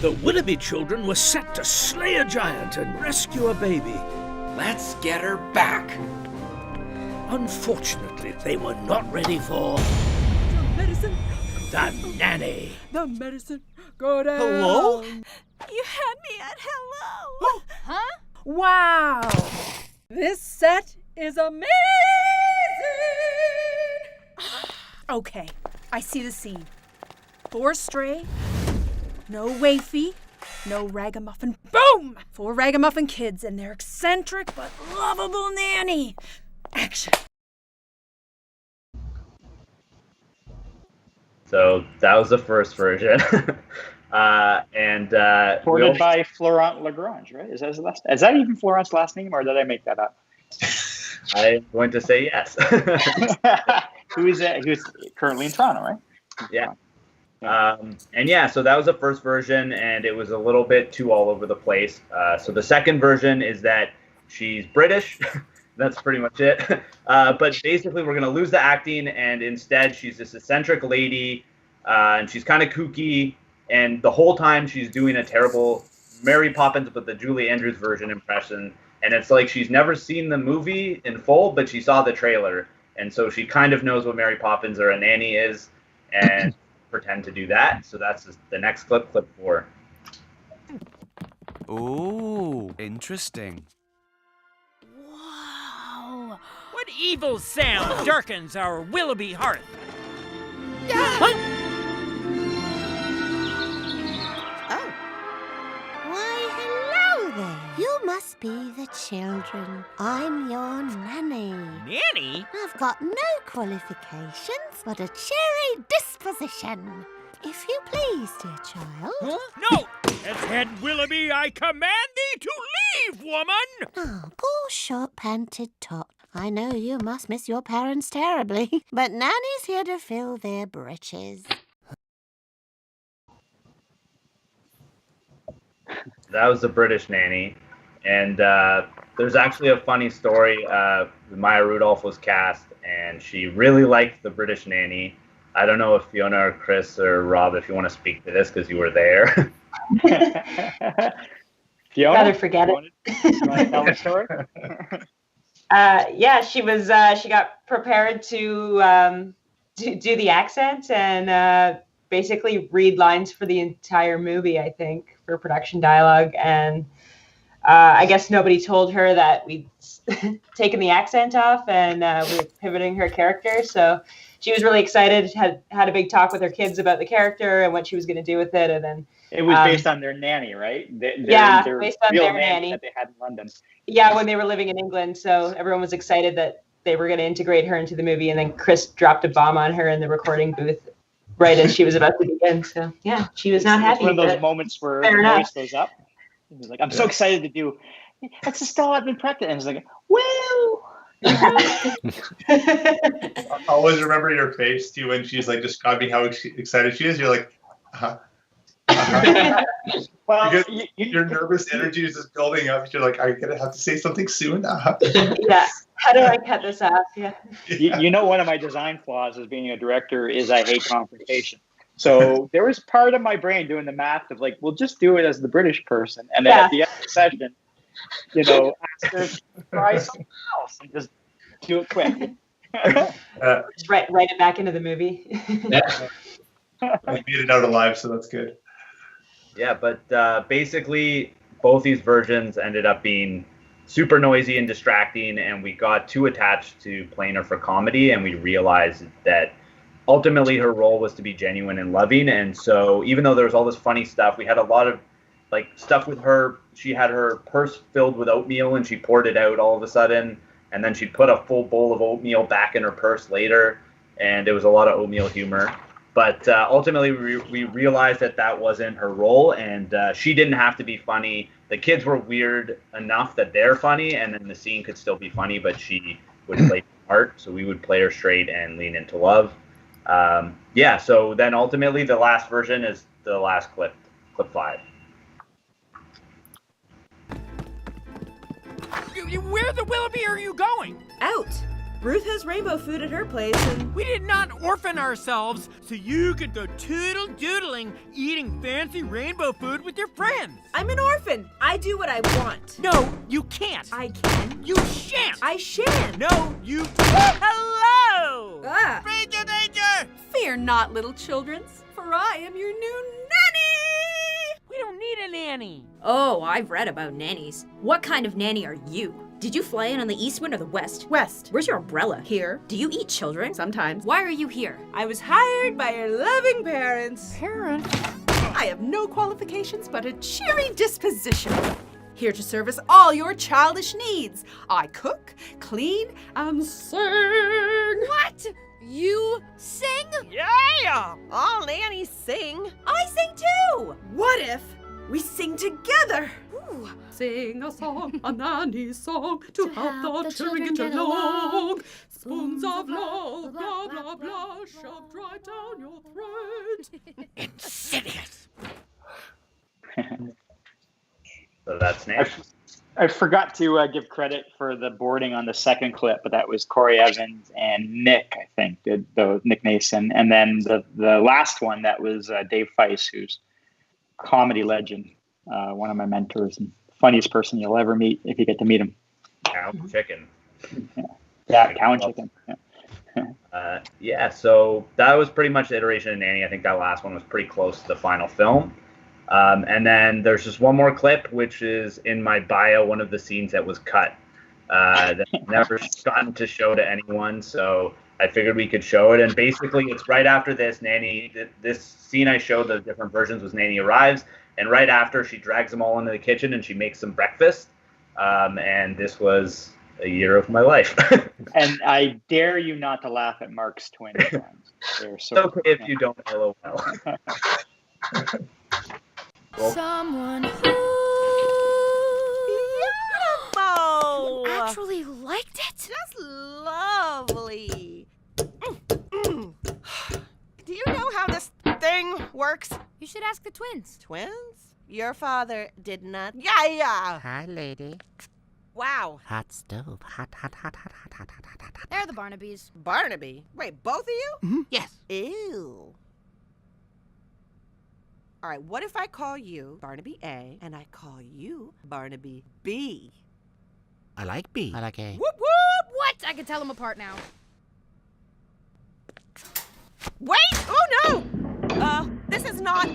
The Willoughby children were set to slay a giant and rescue a baby. Let's get her back. Unfortunately, they were not ready for the medicine. The nanny. The medicine. Go down. Hello? You had me at hello. Huh? Wow. This set is amazing. Okay, I see the scene. 4 stray, no wafy, no ragamuffin. Boom! 4 ragamuffin kids and their eccentric but lovable nanny. Action. So that was the first version. Recorded by Florent Lagrange, right? Is that even Florent's last name, or did I make that up? I'm going to say yes. Who's currently in Toronto, right? Yeah. So that was the first version, and it was a little bit too all over the place. So the second version is that she's British. That's pretty much it. But basically, we're going to lose the acting, and instead, she's this eccentric lady, and she's kind of kooky, and the whole time she's doing a terrible Mary Poppins, but the Julie Andrews version impression. And it's like she's never seen the movie in full, but she saw the trailer, and so she kind of knows what Mary Poppins or a nanny is, and pretend to do that. So that's the next clip 4. Ooh, interesting. Wow. What evil sound darkens our Willoughby hearth? Oh. Why, hello there. You must be the children. I'm your nanny. Nanny? I've got no qualifications, but a cheery disposition. If you please, dear child. Huh? No! As head Willoughby, I command thee to leave, woman! Oh, poor short-panted tot. I know you must miss your parents terribly, but Nanny's here to fill their britches. That was the British nanny. And there's actually a funny story. Maya Rudolph was cast, and she really liked the British nanny. I don't know if Fiona or Kris or Rob, if you want to speak to this, because you were there. Fiona? Rather forget it. You want to tell the story? Yeah, she was. She got prepared to do the accent and basically read lines for the entire movie, I think, for production dialogue. And I guess nobody told her that we'd taken the accent off and we were pivoting her character. So she was really excited. Had a big talk with her kids about the character and what she was going to do with it. And then it was based on their nanny, right? Their based on their nanny that they had in London. Yeah, when they were living in England. So everyone was excited that they were going to integrate her into the movie. And then Kris dropped a bomb on her in the recording booth right as she was about to begin. So yeah, she was not happy. It's one of those moments where the voice goes up. He's like, I'm so excited to do. That's the style I've been practicing. And it's like, woo! I always remember your face too when she's like describing how excited she is. You're like, Well, your nervous energy is just building up. You're like, are you gonna have to say something soon? Yeah. How do I cut this off? Yeah. You know, one of my design flaws as being a director is I hate confrontation. So there was part of my brain doing the math of like, we'll just do it as the British person, and then at the end of the session, ask her to try something else and just do it quick. Just write it back into the movie. We made it out alive, so that's good. Yeah, but basically both these versions ended up being super noisy and distracting, and we got too attached to playing her for comedy, and we realized that ultimately her role was to be genuine and loving. And so even though there was all this funny stuff, we had a lot of like stuff with her. She had her purse filled with oatmeal and she poured it out all of a sudden, and then she'd put a full bowl of oatmeal back in her purse later, and it was a lot of oatmeal humor. But ultimately we realized that wasn't her role, and she didn't have to be funny. The kids were weird enough that they're funny, and then the scene could still be funny, but she would play the part, so we would play her straight and lean into love. Yeah, so then ultimately the last version is the last clip 5. Where the Willoughby are you going? Out. Ruth has rainbow food at her place, and we did not orphan ourselves so you could go toodle-doodling eating fancy rainbow food with your friends. I'm an orphan. I do what I want. No, you can't. I can. You shan't. I shan't. No, you can't. Hello! Ah. Danger, danger! Fear not, little childrens, for I am your new nanny! We don't need a nanny. Oh, I've read about nannies. What kind of nanny are you? Did you fly in on the east wind or the west? West. Where's your umbrella? Here. Do you eat children? Sometimes. Why are you here? I was hired by your loving parents. Parents? I have no qualifications but a cheery disposition. Here to service all your childish needs. I cook, clean, and sing. What? You sing? Yeah! All nannies sing. I sing too! What if we sing together? Ooh. Sing a song, a nanny song, to help the children get along. Spoons of love, blah, blah, blah, shoved right down your throat. Insidious. So that's Nanny. I forgot to give credit for the boarding on the second clip, but that was Corey Evans and Nick, I think, did the Nick Mason. And then the last one, that was Dave Feiss, who's comedy legend, one of my mentors and funniest person you'll ever meet if you get to meet him. Cow chicken. Yeah, cow and chicken. Yeah. Yeah, so that was pretty much the iteration of Nanny. I think that last one was pretty close to the final film. And then there's just one more clip, which is in my bio, one of the scenes that was cut that I've never gotten to show to anyone. So I figured we could show it. And basically, it's right after this, this scene I showed, the different versions, was Nanny arrives. And right after, she drags them all into the kitchen and she makes some breakfast. And this was a year of my life. And I dare you not to laugh at Mark's twin friends. It's okay if you don't LOL. Someone who beautiful. You actually liked it? Just lovely. Do you know how this thing works? You should ask the twins. Twins? Your father did not. Yeah. Hi, lady. Wow. Hot stove. Hot. They're the Barnabys. Barnaby? Wait, both of you? Mm-hmm. Yes. Ew. All right, what if I call you Barnaby A and I call you Barnaby B? I like B. I like A. Whoop whoop! What? I can tell them apart now. Wait! Oh no! This is not,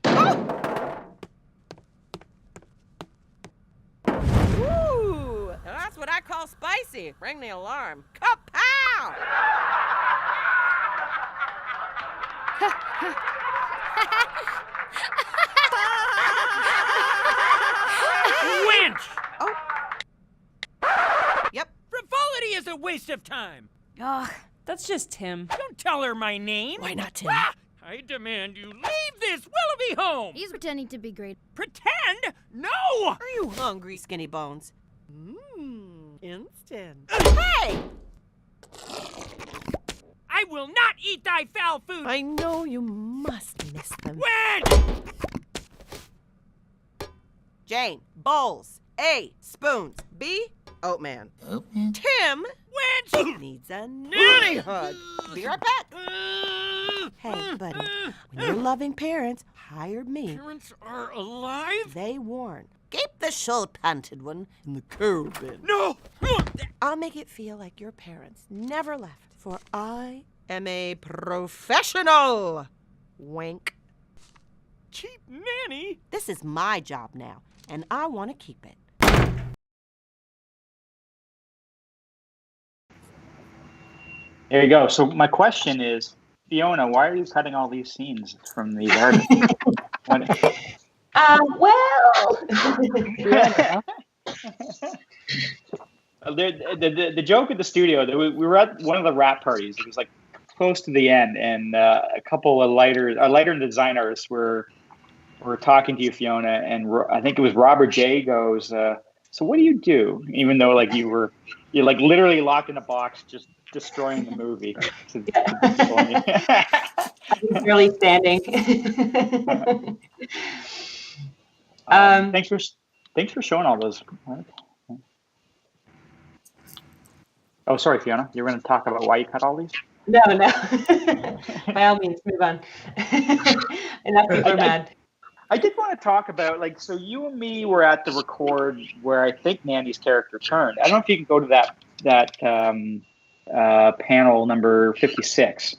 Oh! Ooh! That's what I call spicy. Ring the alarm. Kapow! Winch! Oh. Yep. Frivolity is a waste of time. Ugh, that's just Tim. Don't tell her my name. Why not, Tim? Ah! I demand you leave this Willoughby home. He's pretending to be great. Pretend? No! Are you hungry, Skinny Bones? Instant. Hey! I will not eat thy foul food. I know you must miss them. Winch! Jane, bowls. A, spoons. B, Oatman. Tim Winch! needs a nanny hug. Be right back. Hey, buddy, when your loving parents hired me, Parents are alive? they warned. escape the short-panted one in the coal bin. No! I'll make it feel like your parents never left, for I am a professional. Wink. Cheap nanny? This is my job now, and I want to keep it. There you go. So my question is, Fiona, why are you cutting all these scenes from these artists? Well, the joke at the studio, we were at one of the rap parties. It was like close to the end, and a couple of lighter design artists were talking to you, Fiona, and I think it was Robert J goes, so what do you do? Even though like you're like literally locked in a box, just destroying the movie. He's really standing. Thanks for showing all those. Oh, sorry, Fiona. You were going to talk about why you cut all these? No. By all means, move on. Enough people are mad. I did want to talk about, like, so you and me were at the record where I think Nandy's character turned. I don't know if you can go to that panel number 56.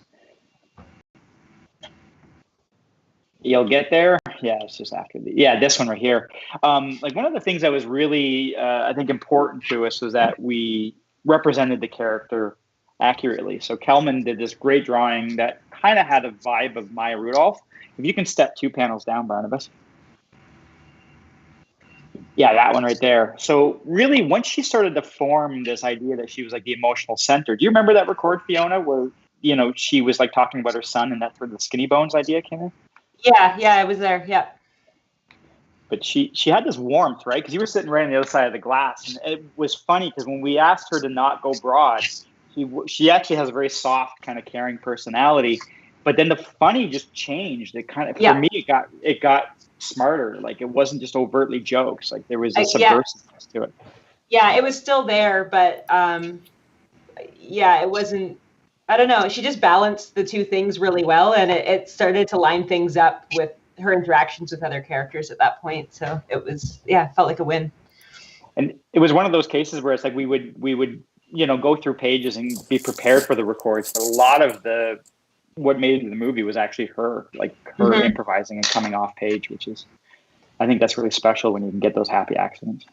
You'll get there. Yeah, it's just after this one right here. Like one of the things that was really, I think, important to us was that we represented the character accurately. So Kelman did this great drawing that kind of had a vibe of Maya Rudolph. If you can step 2 panels down, Barnabas. Yeah, that one right there. So really, once she started to form this idea that she was like the emotional center, do you remember that record, Fiona, where, she was like talking about her son and that's where the skinny bones idea came in? Yeah, I was there. Yeah. But she had this warmth, right? Because you were sitting right on the other side of the glass. And it was funny because when we asked her to not go broad, she actually has a very soft, kind of caring personality. But then the funny just changed. It kind of, for me, it got smarter. Like it wasn't just overtly jokes. Like there was a subversiveness to it. Yeah, it was still there, but it wasn't. I don't know. She just balanced the two things really well, and it started to line things up with her interactions with other characters at that point. So it was, felt like a win. And it was one of those cases where it's like we would go through pages and be prepared for the records. But a lot of what made the movie was actually her improvising and coming off page, which is, I think that's really special when you can get those happy accidents.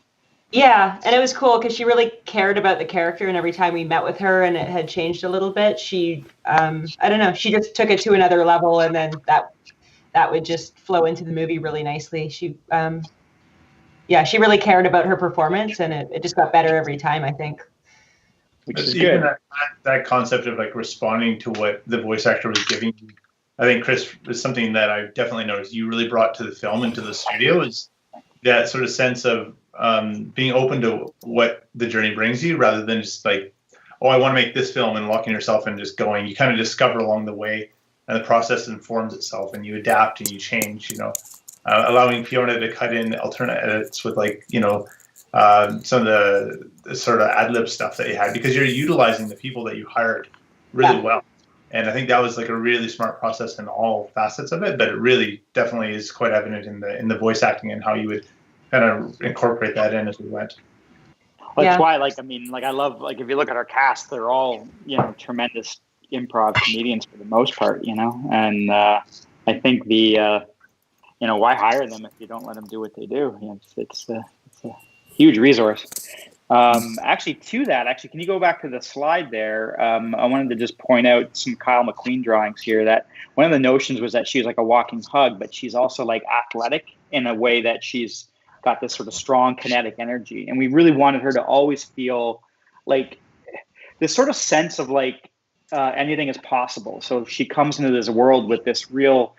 Yeah, and it was cool because she really cared about the character, and every time we met with her and it had changed a little bit, she, I don't know, she just took it to another level, and then that would just flow into the movie really nicely. She, she really cared about her performance, and it just got better every time, I think. Which is even good. That concept of like responding to what the voice actor was giving you, I think, Kris, is something that I definitely noticed you really brought to the film and to the studio, is that sort of sense of being open to what the journey brings you, rather than just like, oh, I want to make this film and locking yourself and just going. You kind of discover along the way, and the process informs itself, and you adapt and you change. Allowing Fiona to cut in alternate edits with some of the sort of ad-lib stuff that you had, because you're utilizing the people that you hired really well. And I think that was like a really smart process in all facets of it, but it really definitely is quite evident in the voice acting and how you would kind of incorporate that in as we went. Well, that's why, I love, if you look at our cast, they're all, tremendous improv comedians for the most part, and I think why hire them if you don't let them do what they do? It's a huge resource. Actually, can you go back to the slide there? I wanted to just point out some Kyle McQueen drawings here. That one of the notions was that she's like a walking hug, but she's also like athletic in a way that she's got this sort of strong kinetic energy. And we really wanted her to always feel like this sort of sense of like anything is possible. So she comes into this world with this real,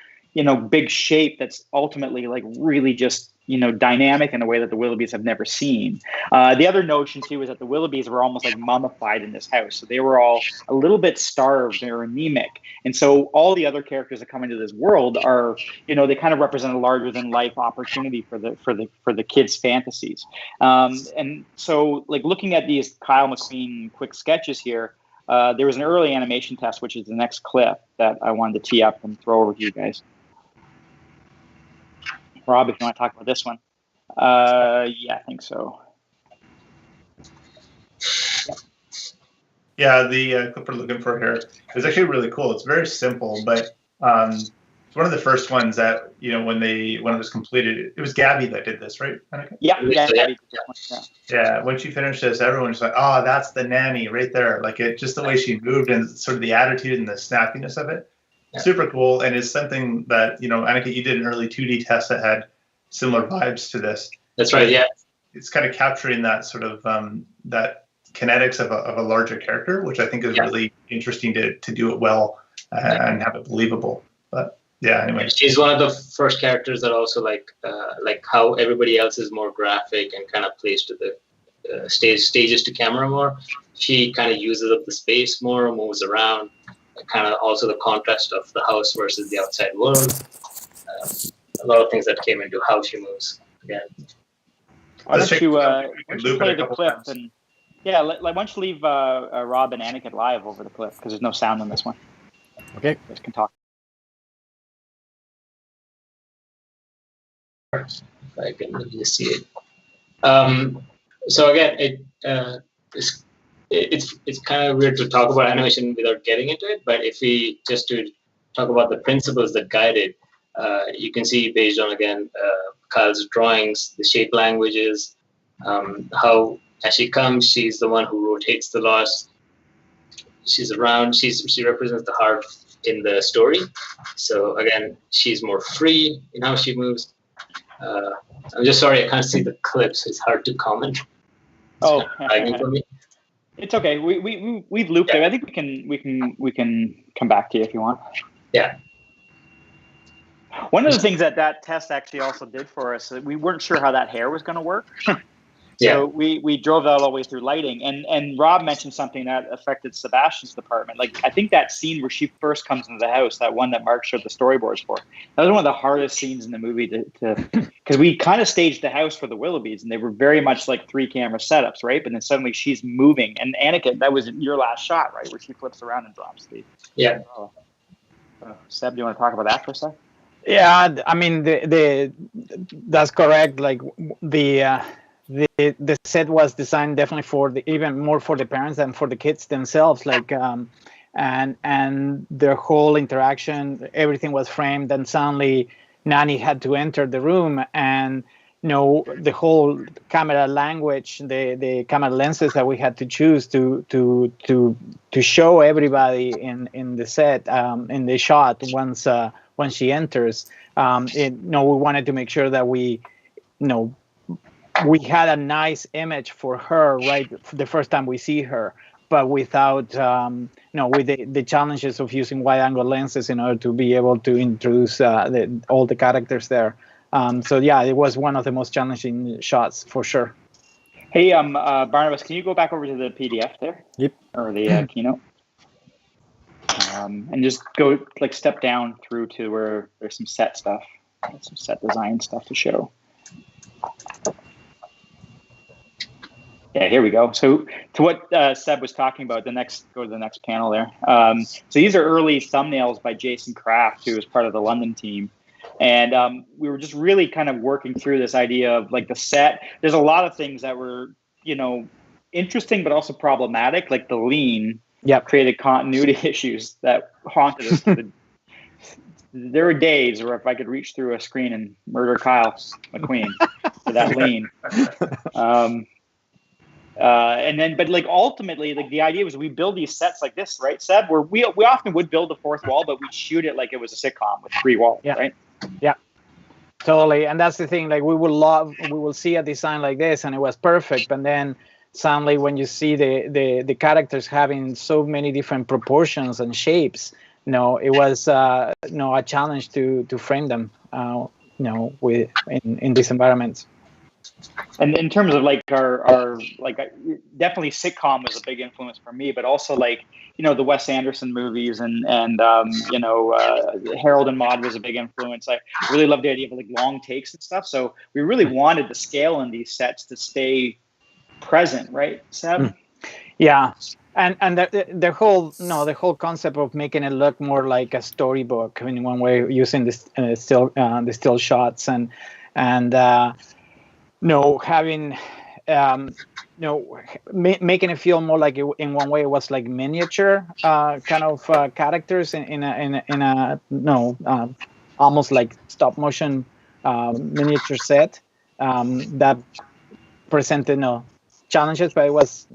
big shape that's ultimately like really just, dynamic in a way that the Willoughbys have never seen. The other notion too was that the Willoughbys were almost like mummified in this house. So they were all a little bit starved or anemic. And so all the other characters that come into this world are, they kind of represent a larger than life opportunity for the kids' fantasies. And so like looking at these Kyle McQueen quick sketches here, there was an early animation test, which is the next clip that I wanted to tee up and throw over to you guys. Rob, if you want to talk about this one. Yeah, I think so. Yeah, the clip we're looking for here is actually really cool. It's very simple, but it's one of the first ones that, you know, when it was completed, it was Gabby that did this, right, Aniket? Yeah, Gabby. Yeah, when she finished this, everyone's like, "Oh, that's the nanny right there!" Like it, just the way she moved and sort of the attitude and the snappiness of it, super cool. And it's something that, you know, Aniket, you did an early 2D test that had similar vibes to this. That's right. Yeah, it's kind of capturing that sort of that kinetics of a larger character, which I think is really interesting to do it well and have it believable. But yeah, anyway, she's one of the first characters that also like how everybody else is more graphic and kind of plays to the stages to camera more. She kind of uses up the space more, moves around, kind of also the contrast of the house versus the outside world. A lot of things that came into how she moves. Again, why don't you play the clip and why don't you leave Rob and Aniket live over the clip because there's no sound on this one. Okay, you guys can talk. If I can just see it. So again, it's kind of weird to talk about animation without getting into it. But if we just to talk about the principles that guide it, you can see based on again Kyle's drawings, the shape languages, how as she comes, she's the one who rotates the lost. She's around. She represents the heart in the story. So again, she's more free in how she moves. I'm just sorry I can't see the clips. It's hard to comment. For me. It's okay. We've looped it. I think we can come back to you if you want. Yeah. One of the things that test actually also did for us, we weren't sure how that hair was going to work. So we drove that all the way through lighting, and Rob mentioned something that affected Sebastian's department. Like I think that scene where she first comes into the house, that one that Mark showed the storyboards for, that was one of the hardest scenes in the movie to because we kind of staged the house for the Willoughbys, and they were very much like 3-camera setups, right? But then suddenly she's moving, and Aniket, that was your last shot, right, where she flips around and drops the. Yeah. Seb, do you want to talk about that for a sec? Yeah, I mean that's correct. Like the set was designed definitely for even more for the parents than for the kids themselves. Like and their whole interaction, everything was framed, and suddenly Nanny had to enter the room, and the whole camera language, the camera lenses that we had to choose to show everybody in the set, in the shot once she enters. We wanted to make sure that we had a nice image for her right the first time we see her, but without with the challenges of using wide-angle lenses in order to be able to introduce all the characters there. So yeah, it was one of the most challenging shots for sure. Hey, Barnabas, can you go back over to the PDF there? Yep. Or the keynote, and just go step down through to where there's some set stuff, some set design stuff to show. Yeah, here we go. So to what Seb was talking about, go to the next panel there. So these are early thumbnails by Jason Kraft, who was part of the London team. And we were just really kind of working through this idea of like the set. There's a lot of things that were, interesting, but also problematic, like the lean created continuity issues that haunted us. There were days where if I could reach through a screen and murder Kyle McQueen for that lean. But ultimately, the idea was we build these sets like this, right, Seb? Where we often would build a fourth wall, but we'd shoot it like it was a sitcom with 3 walls, right? Yeah, totally. And that's the thing. Like we will see a design like this, and it was perfect. And then suddenly, when you see the characters having so many different proportions and shapes, it was a challenge to frame them, in these environments. And in terms of our definitely sitcom was a big influence for me, but also the Wes Anderson movies and Harold and Maude was a big influence. I really loved the idea of long takes and stuff. So we really wanted the scale in these sets to stay present, right, Seb? Yeah. And the whole concept of making it look more like a storybook in one way, using the still shots and having making it feel more like in one way it was like miniature kind of characters in a almost like stop motion miniature set that presented challenges, but it was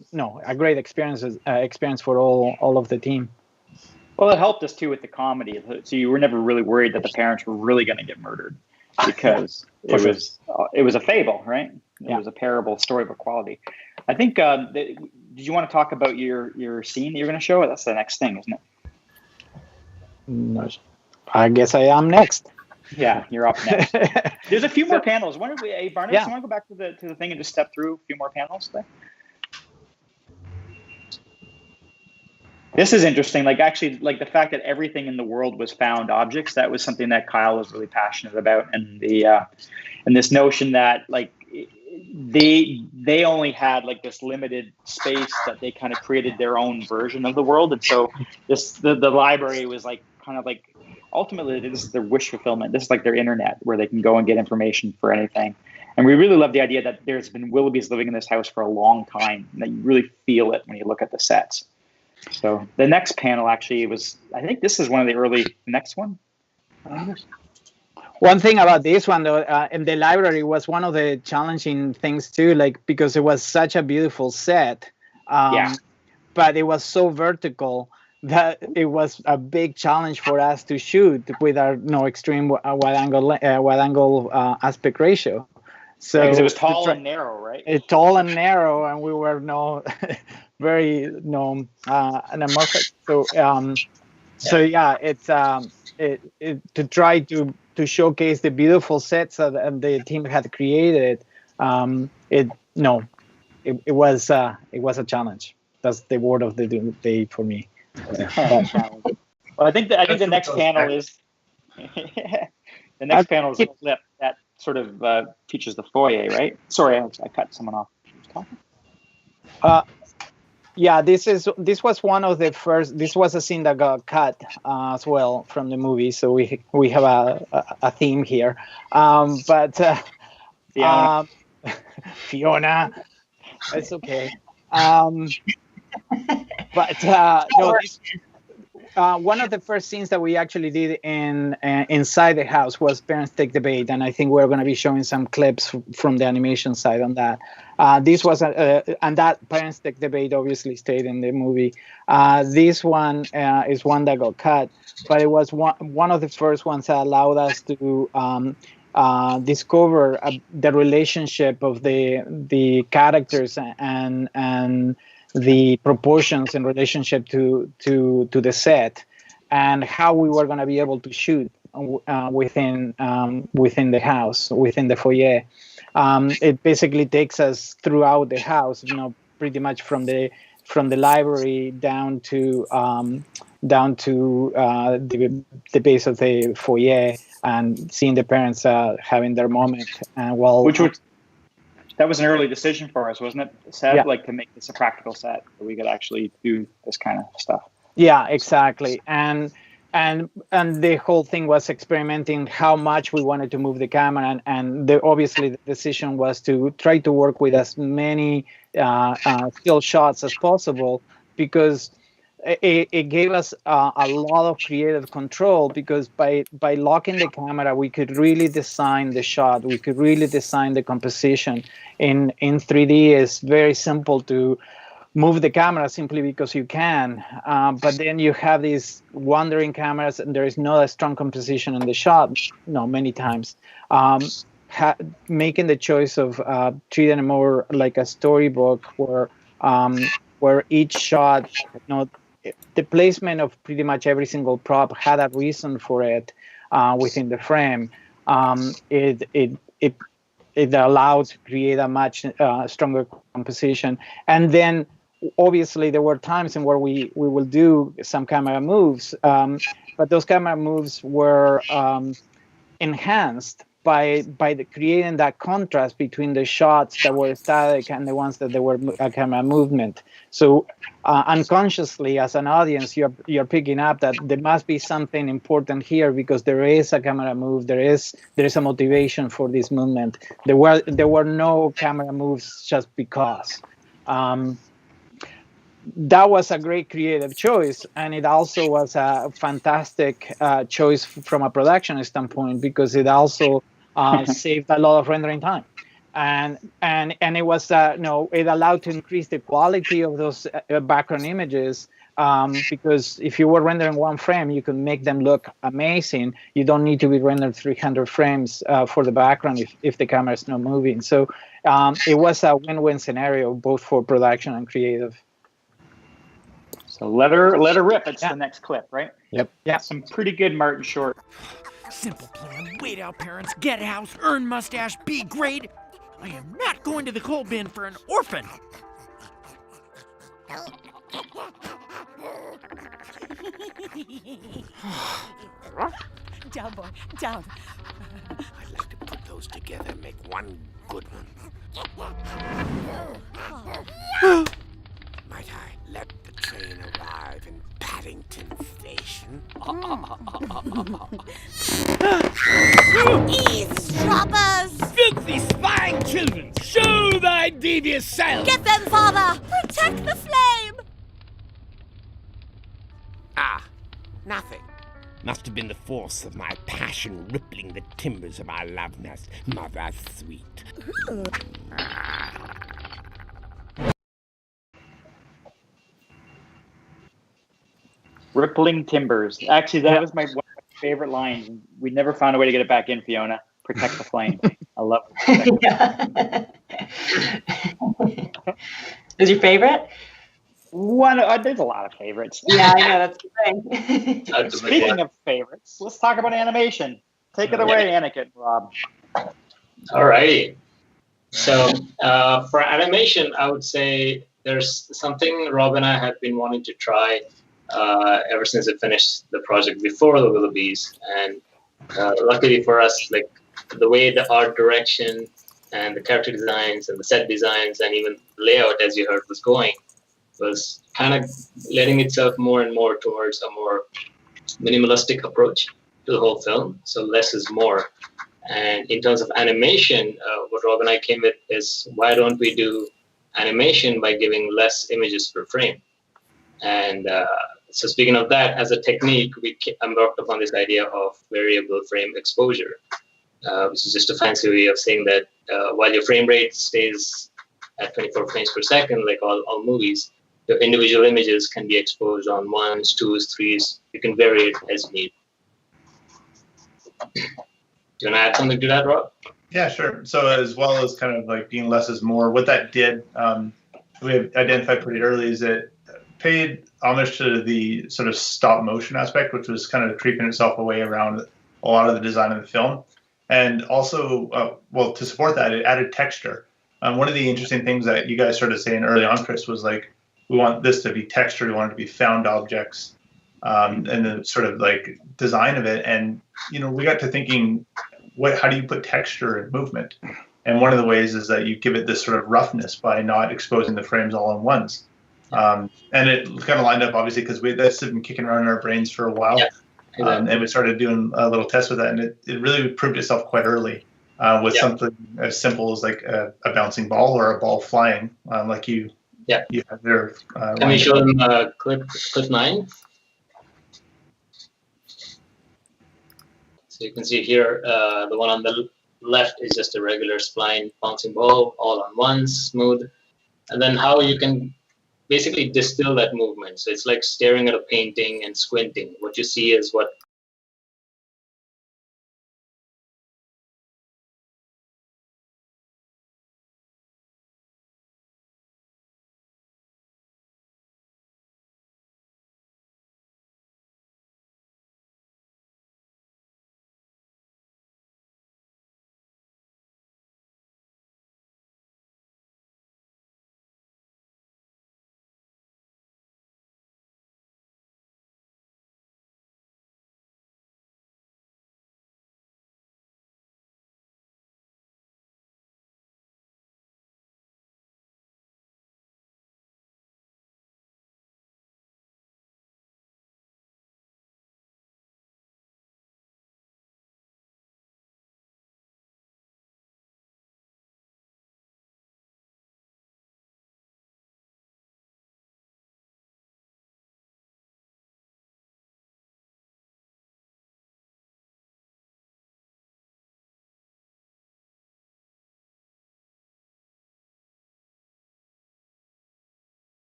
a great experience for all of the team. Well, it helped us too with the comedy, so you were never really worried that the parents were really going to get murdered, because it was a fable, right? It was a parable, storybook quality. I think. Did you want to talk about your scene that you're going to show? That's the next thing, isn't it? No, I guess I am next. Yeah, you're up next. There's a few more panels. Barnabas, you want to go back to the thing and just step through a few more panels there? This is interesting. Like the fact that everything in the world was found objects. That was something that Kyle was really passionate about, and and this notion that like they only had like this limited space that they kind of created their own version of the world, and so the library was like kind of like ultimately this is their wish fulfillment. This is like their internet where they can go and get information for anything. And we really love the idea that there's been Willoughbys living in this house for a long time, and that you really feel it when you look at the sets. So the next panel actually was, I think this is one of the early, next one. One thing about this one though, in the library was one of the challenging things too, like because it was such a beautiful set, but it was so vertical that it was a big challenge for us to shoot with our extreme wide angle aspect ratio. So because it was tall and narrow, right? It's tall and narrow, and we were very anamorphic. So yeah, it's to try to showcase the beautiful sets that the team had created. It was a challenge. That's the word of the day for me. Well, I think the next panel is the next panel is a clip that sort of teaches the foyer, right? Sorry, I cut someone off. Yeah, this was one of the first. This was a scene that got cut as well from the movie, so we have a theme here. Fiona, it's okay. One of the first scenes that we actually did inside the house was Parents Take the Bait, and I think we're going to be showing some clips from the animation side on that. This was and that Parents Take the Bait obviously stayed in the movie. This one is one that got cut, but it was one of the first ones that allowed us to discover the relationship of the characters and the proportions in relationship to the set, and how we were going to be able to shoot within the house, within the foyer. It basically takes us throughout the house, pretty much from the library down to the base of the foyer, and seeing the parents having their moment. That was an early decision for us, wasn't it, Seb? Yeah. Like to make this a practical set so we could actually do this kind of stuff. Yeah, exactly. And the whole thing was experimenting how much we wanted to move the camera, and obviously the decision was to try to work with as many still shots as possible, because it gave us a lot of creative control, because by locking the camera, we could really design the shot. We could really design the composition. In 3D, it's very simple to move the camera simply because you can. But then you have these wandering cameras, and there is not a strong composition in the shot. Many times. Making the choice of treating it more like a storybook, where each shot, the placement of pretty much every single prop had a reason for it within the frame. It allowed to create a much stronger composition. And then obviously there were times in where we will do some camera moves, but those camera moves were enhanced creating that contrast between the shots that were static and the ones that there were camera movement. So unconsciously, as an audience, you're picking up that there must be something important here because there is a camera move. There is a motivation for this movement. There were no camera moves just because. That was a great creative choice, and it also was a fantastic choice from a production standpoint because it also saved a lot of rendering time, and it was it allowed to increase the quality of those background images because if you were rendering one frame, you could make them look amazing. You don't need to be rendered 300 frames for the background if the camera is not moving. So it was a win-win scenario both for production and creative. So let her rip. It's the next clip, right? Yep. Yeah. Some pretty good Martin Short. Simple plan. Wait out, parents. Get a house, earn mustache, be great. I am not going to the coal bin for an orphan. Down, boy, down. I'd like to put those together and make one good one. Might I let the train arrive in Paddington Station? Eavesdroppers! Filthy spying children! Show thy devious self! Get them, father! Protect the flame! Ah, nothing. Must have been the force of my passion rippling the timbers of our love nest, mother sweet. Rippling timbers. Actually, that was one of my favorite lines. We never found a way to get it back in, Fiona. Protect the flame. I love it. Is your favorite? There's a lot of favorites. Yeah, I know, that's the thing. Speaking of favorites, let's talk about animation. Take it away, Aniket, Rob. All right. So for animation, I would say there's something Rob and I have been wanting to try ever since I finished the project before the Willoughbys. And luckily for us, like the way the art direction and the character designs and the set designs and even layout, as you heard, was going, was kind of letting itself more and more towards a more minimalistic approach to the whole film. So less is more. And in terms of animation, what Rob and I came with is, why don't we do animation by giving less images per frame? And so speaking of that, as a technique, we embarked upon this idea of variable frame exposure, which is just a fancy way of saying that while your frame rate stays at 24 frames per second, like all movies, the individual images can be exposed on 1s, 2s, 3s. You can vary it as you need. Do you want to add something to that, Rob? Yeah, sure. So as well as kind of like being less is more, what that did, we identified pretty early, is it paid homage to the sort of stop motion aspect, which was kind of creeping itself away around a lot of the design of the film. And also, well, to support that, it added texture. One of the interesting things that you guys started saying early on, Kris, was like, we want this to be texture, we want it to be found objects, and the sort of like design of it. And, you know, we got to thinking, how do you put texture and movement? And one of the ways is that you give it this sort of roughness by not exposing the frames all at once. And it kind of lined up, obviously, because that's been kicking around in our brains for a while. Yeah. And we started doing a little test with that, and it really proved itself quite early with something as simple as like a bouncing ball or a ball flying, like you have there. Can we show them clip 9? So you can see here, the one on the left is just a regular spline bouncing ball, all on ones, smooth. And then how you can basically distill that movement. So it's like staring at a painting and squinting. What you see is what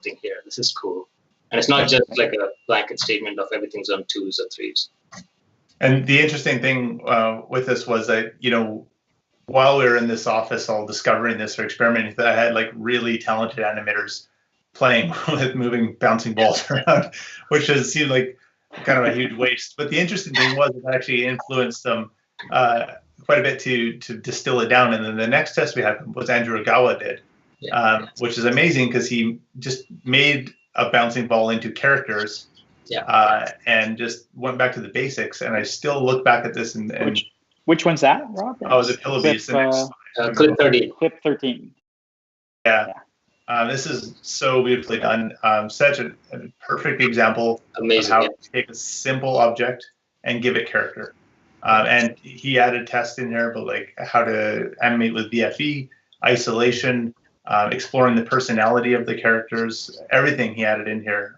thing here. This is cool. And it's not just like a blanket statement of everything's on 2s or 3s. And the interesting thing with this was that, while we were in this office all discovering this or experimenting, that I had like really talented animators playing with moving bouncing balls around, which seemed like kind of a huge waste. But the interesting thing was it actually influenced them quite a bit to distill it down. And then the next test we had was Andrew Agawa did, which is amazing because he just made a bouncing ball into characters and just went back to the basics. And I still look back at this and which one's that, Rob? Oh, was it Willoughbys? Clip 13. Clip 13. Yeah. This is so beautifully done. Such a perfect example of how to take a simple object and give it character. And he added tests in there, but like how to animate with VFE, isolation, exploring the personality of the characters, everything he added in here.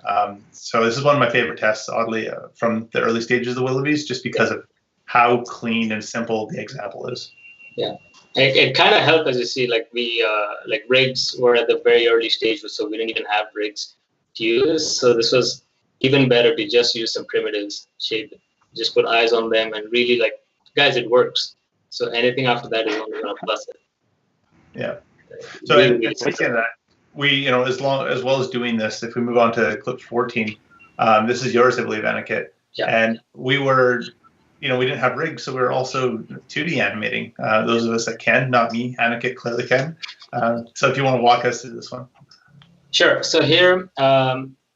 So this is one of my favorite tests, oddly, from the early stages of the Willoughbys, just because of how clean and simple the example is. Yeah. It kind of helped, as you see, like we like rigs were at the very early stage, so we didn't even have rigs to use. So this was even better to just use some primitives, shape it, just put eyes on them, and really like, guys, it works. So anything after that is only going to plus it. Yeah. So speaking of that, we, as well as doing this, if we move on to clip 14, this is yours, I believe, Aniket. Yeah. And we were. We didn't have rigs, so we were also 2D animating. Those of us that can, not me, Aniket clearly can. So if you want to walk us through this one. Sure. So here,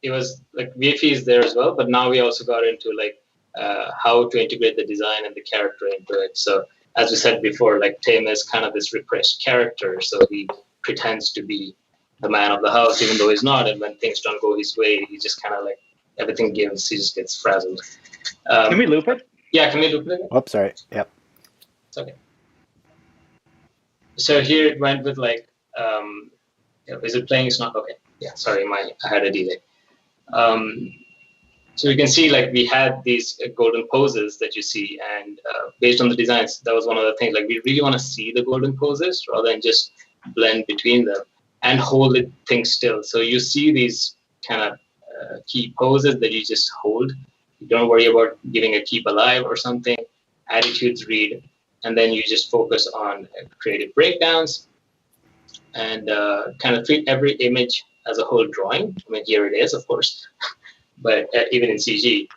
it was like VFE is there as well, but now we also got into like how to integrate the design and the character into it. So as we said before, like Tim is kind of this repressed character, so he pretends to be the man of the house, even though he's not. And when things don't go his way, he just kind of like everything gives, he just gets frazzled. Can we loop it? Yeah, can we loop it again? Oops, sorry. Yep. It's okay. So here it went with like, is it playing? It's not okay. Yeah, sorry, I had a delay. So you can see like we had these golden poses that you see, and based on the designs, that was one of the things. Like we really want to see the golden poses rather than just blend between them and hold things still. So you see these kind of key poses that you just hold. You don't worry about giving a keep alive or something, attitudes read, and then you just focus on creative breakdowns and kind of treat every image as a whole drawing. I mean, here it is, of course, but even in CG,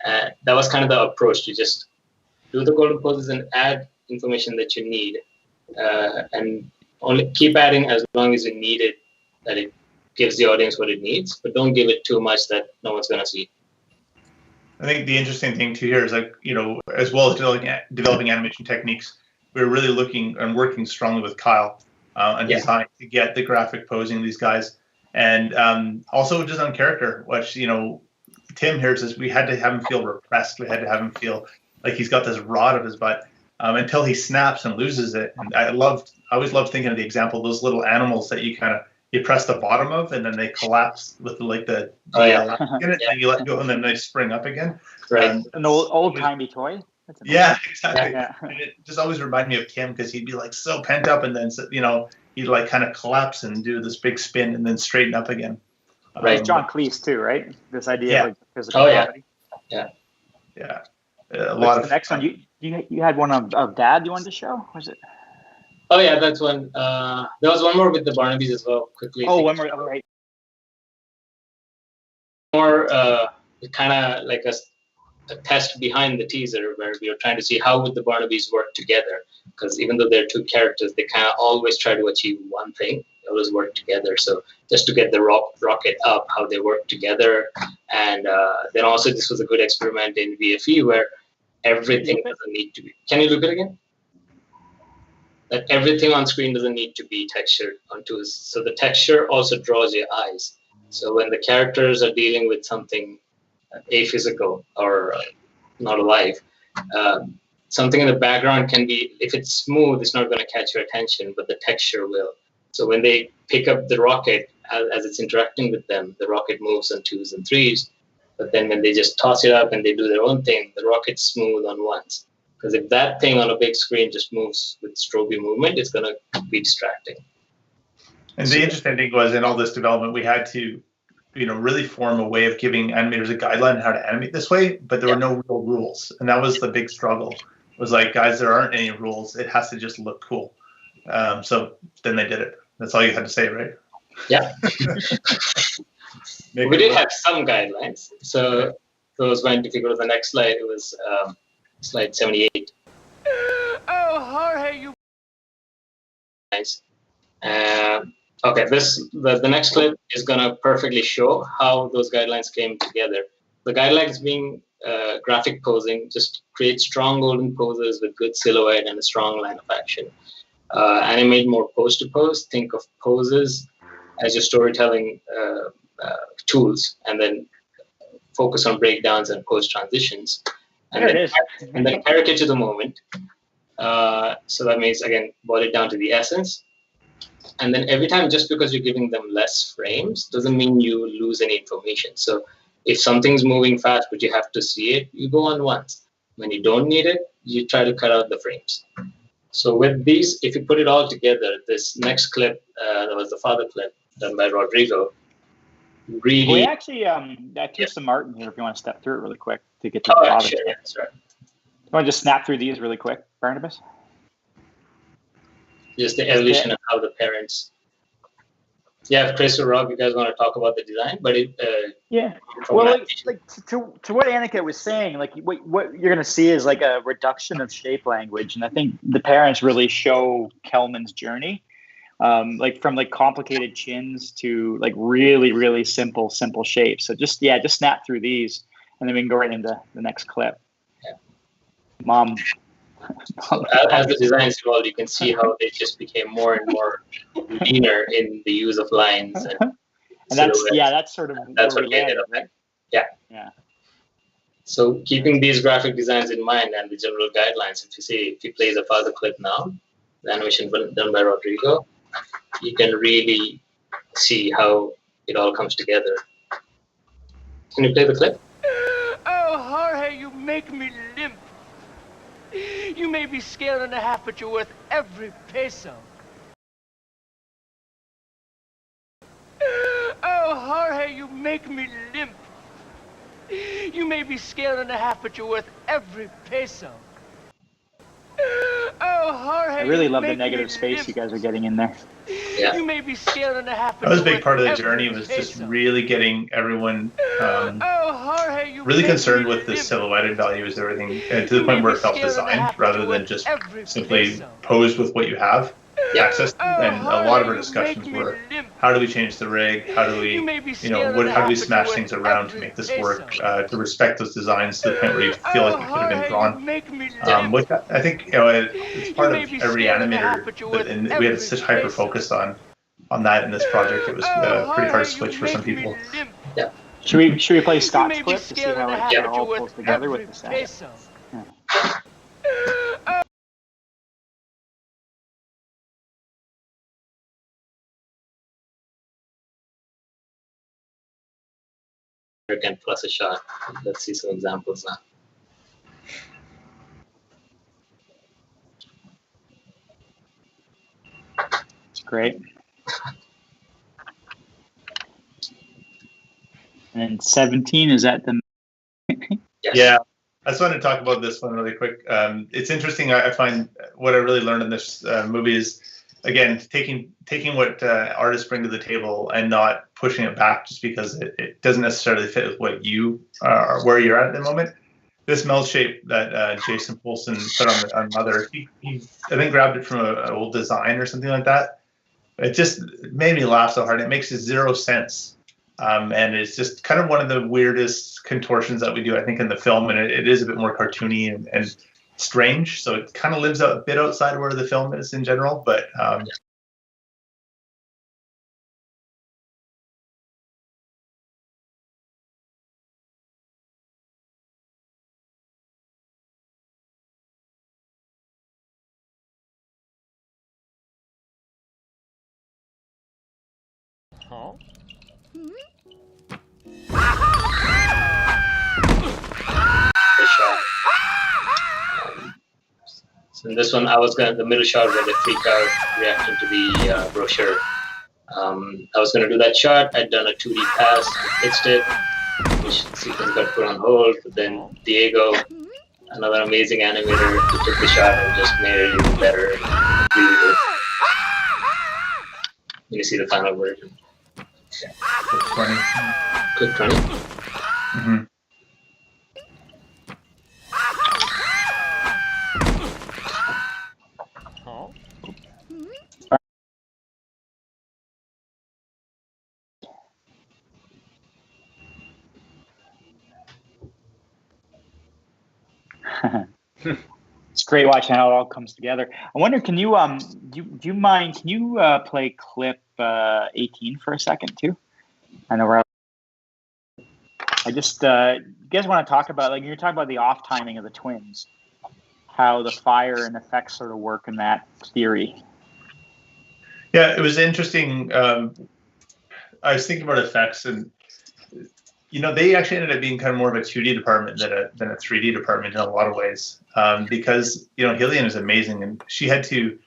that was kind of the approach, to just do the golden poses and add information that you need, and only keep adding as long as you need it, that it gives the audience what it needs, but don't give it too much that no one's going to see. I think the interesting thing too here is like, as well as developing animation techniques, we're really looking and working strongly with Kyle and design to get the graphic posing of these guys. And also just on character, which, Tim here says we had to have him feel repressed. We had to have him feel like he's got this rod up his butt until he snaps and loses it. And I always loved thinking of the example, those little animals that you press the bottom of, and then they collapse with and you let go, and then they spring up again. Right. An old-timey toy. Yeah, exactly. Yeah. And it just always reminded me of Kim, because he'd be like so pent up, and then he'd like kind of collapse and do this big spin and then straighten up again. Right, John Cleese too, right? This idea of like physical comedy. Yeah. A lot of the next one. You had one of Dad you wanted to show? Was it? Oh yeah, that's one. There was one more with the Barnabys as well. Quickly. Oh, one more. All right. More kind of like a test behind the teaser, where we were trying to see how would the Barnabys work together. Because even though they're two characters, they kind of always try to achieve one thing. They always work together. So just to get the rocket up, how they work together, and then also this was a good experiment in VFE where everything doesn't need to be. Can you look at it again? That everything on screen doesn't need to be textured onto us. So the texture also draws your eyes. So when the characters are dealing with something aphysical or not alive, something in the background can be, if it's smooth, it's not going to catch your attention, but the texture will. So when they pick up the rocket, as it's interacting with them, the rocket moves on 2s and 3s. But then when they just toss it up and they do their own thing, the rocket's smooth on 1s. Because if that thing on a big screen just moves with strobe movement, it's going to be distracting. And the interesting thing was, in all this development, we had to really form a way of giving animators a guideline on how to animate this way, but there were no real rules, and that was the big struggle. It was like, guys, there aren't any rules. It has to just look cool. So then they did it. That's all you had to say, right? Yeah. We did have some guidelines. So if if you go to the next slide, it was slide 78. Oh, Jorge, you. Nice. Okay, the next clip is gonna perfectly show how those guidelines came together. The guidelines being graphic posing, just create strong golden poses with good silhouette and a strong line of action. Animate more pose to pose. Think of poses as your storytelling tools, and then focus on breakdowns and pose transitions. And There then, it is. and then caricature the moment. So that means, again, boil it down to the essence. And then every time, just because you're giving them less frames doesn't mean you lose any information. So if something's moving fast but you have to see it, you go on once. When you don't need it, you try to cut out the frames. So with these, if you put it all together, this next clip, that was the father clip done by Rodrigo, really... We actually, I threw some art in here if you want to step through it really quick to get to the father. Sure, yeah, that's right. You want to just snap through these really quick, Barnabas? Just the evolution of how the parents... Yeah, if Kris or Rob, you guys want to talk about the design, but well, like to what Aniket was saying, like what you're going to see is like a reduction of shape language, and I think the parents really show Kelman's journey, like from like complicated chins to like really, really simple shapes. So just snap through these, and then we can go right into the next clip. Yeah. Mom. So as the designs evolved, you can see how they just became more and more leaner in the use of lines. And that's sort of that's what we ended up with. Yeah. So keeping these graphic designs in mind and the general guidelines, if you play the father clip now, the animation done by Rodrigo, you can really see how it all comes together. Can you play the clip? Oh, Jorge, you make me limp. You may be scaled in half, but you're worth every peso. Oh, Jorge, you make me limp. You may be scaled in half, but you're worth every peso. Oh, Jorge, I really love the negative space you guys are getting in there. Yeah. You may be scaled in half, that was a big part of the journey, was just really getting everyone really concerned with the silhouetted values, everything, and to the point where it felt designed rather than just simply posed with what you have access to. And a lot of our discussions were, how do we change the rig? How do we, how do we smash things around to make this work? To respect those designs to the point where you feel like it could have been drawn. Which I think it's part of every animator, and we had such hyper focus on that in this project. It was pretty hard to switch for some people. Yeah. Should we play Scott's clip to see how it all pulls together with the sound? And plus a shot. Let's see some examples now. It's great. And 17, is that the... Yeah, I just wanted to talk about this one really quick. It's interesting. I find what I really learned in this movie is, again, taking what artists bring to the table and not pushing it back just because it doesn't necessarily fit with what you are, where you're at the moment. This meld shape that Jason Poulsen put on Mother, he I think grabbed it from an old design or something like that. It just made me laugh so hard. It makes zero sense. And it's just kind of one of the weirdest contortions that we do, I think, in the film. And it is a bit more cartoony and strange. So it kind of lives a bit outside of where the film is in general. But Huh? So in this one, I was the middle shot where they freak out reaction to the brochure. I was going to do that shot. I'd done a 2D pass, fixed it, which sequence got put on hold. But then Diego, another amazing animator, who took the shot and just made it even better. You see the final version. Quick 20. Quick 20? Mm-hmm. It's great watching how it all comes together. I wonder, can you do you mind? Can you play clip 18 for a second too? I know we're. I just you guys want to talk about, like, you're talking about the off timing of the twins, how the fire and effects sort of work in that theory. Yeah, it was interesting. I was thinking about effects, and they actually ended up being kind of more of a 2D department than a 3D department in a lot of ways, because Helén is amazing, and she had to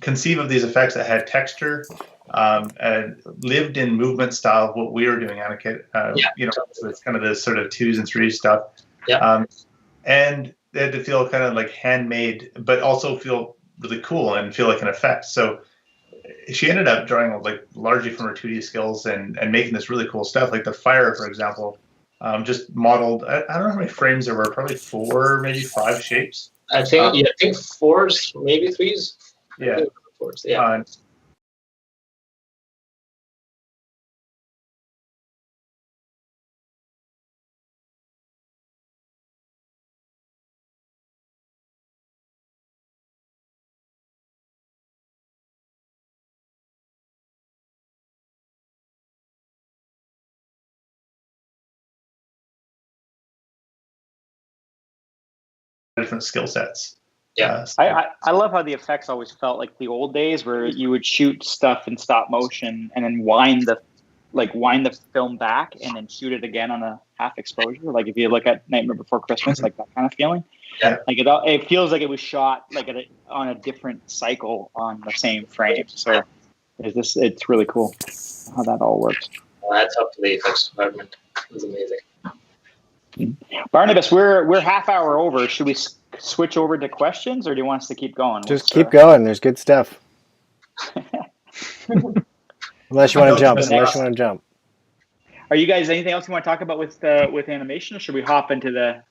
conceive of these effects that had texture, and lived in movement style of what we were doing, Aniket. So it's kind of this sort of 2s and 3s stuff. Yeah. And they had to feel kind of like handmade, but also feel really cool and feel like an effect. So she ended up drawing like largely from her 2D skills and making this really cool stuff. Like the fire, for example, just modeled. I don't know how many frames there were. Probably 4, maybe 5 shapes. I think 4s, maybe 3s. Yeah. 4s. Yeah. Different skill sets. Yeah. I love how the effects always felt like the old days where you would shoot stuff in stop motion and then wind the film back and then shoot it again on a half exposure. Like if you look at Nightmare Before Christmas, like that kind of feeling. Yeah. Like it feels like it was shot like on a different cycle on the same frame. So it's really cool how that all works. That's up to the effects department. It was amazing. Barnabas, we're half hour over. Should we switch over to questions, or do you want us to keep going? Just keep going. There's good stuff. Unless you want to jump. Are you guys anything else you want to talk about with animation, or should we hop into the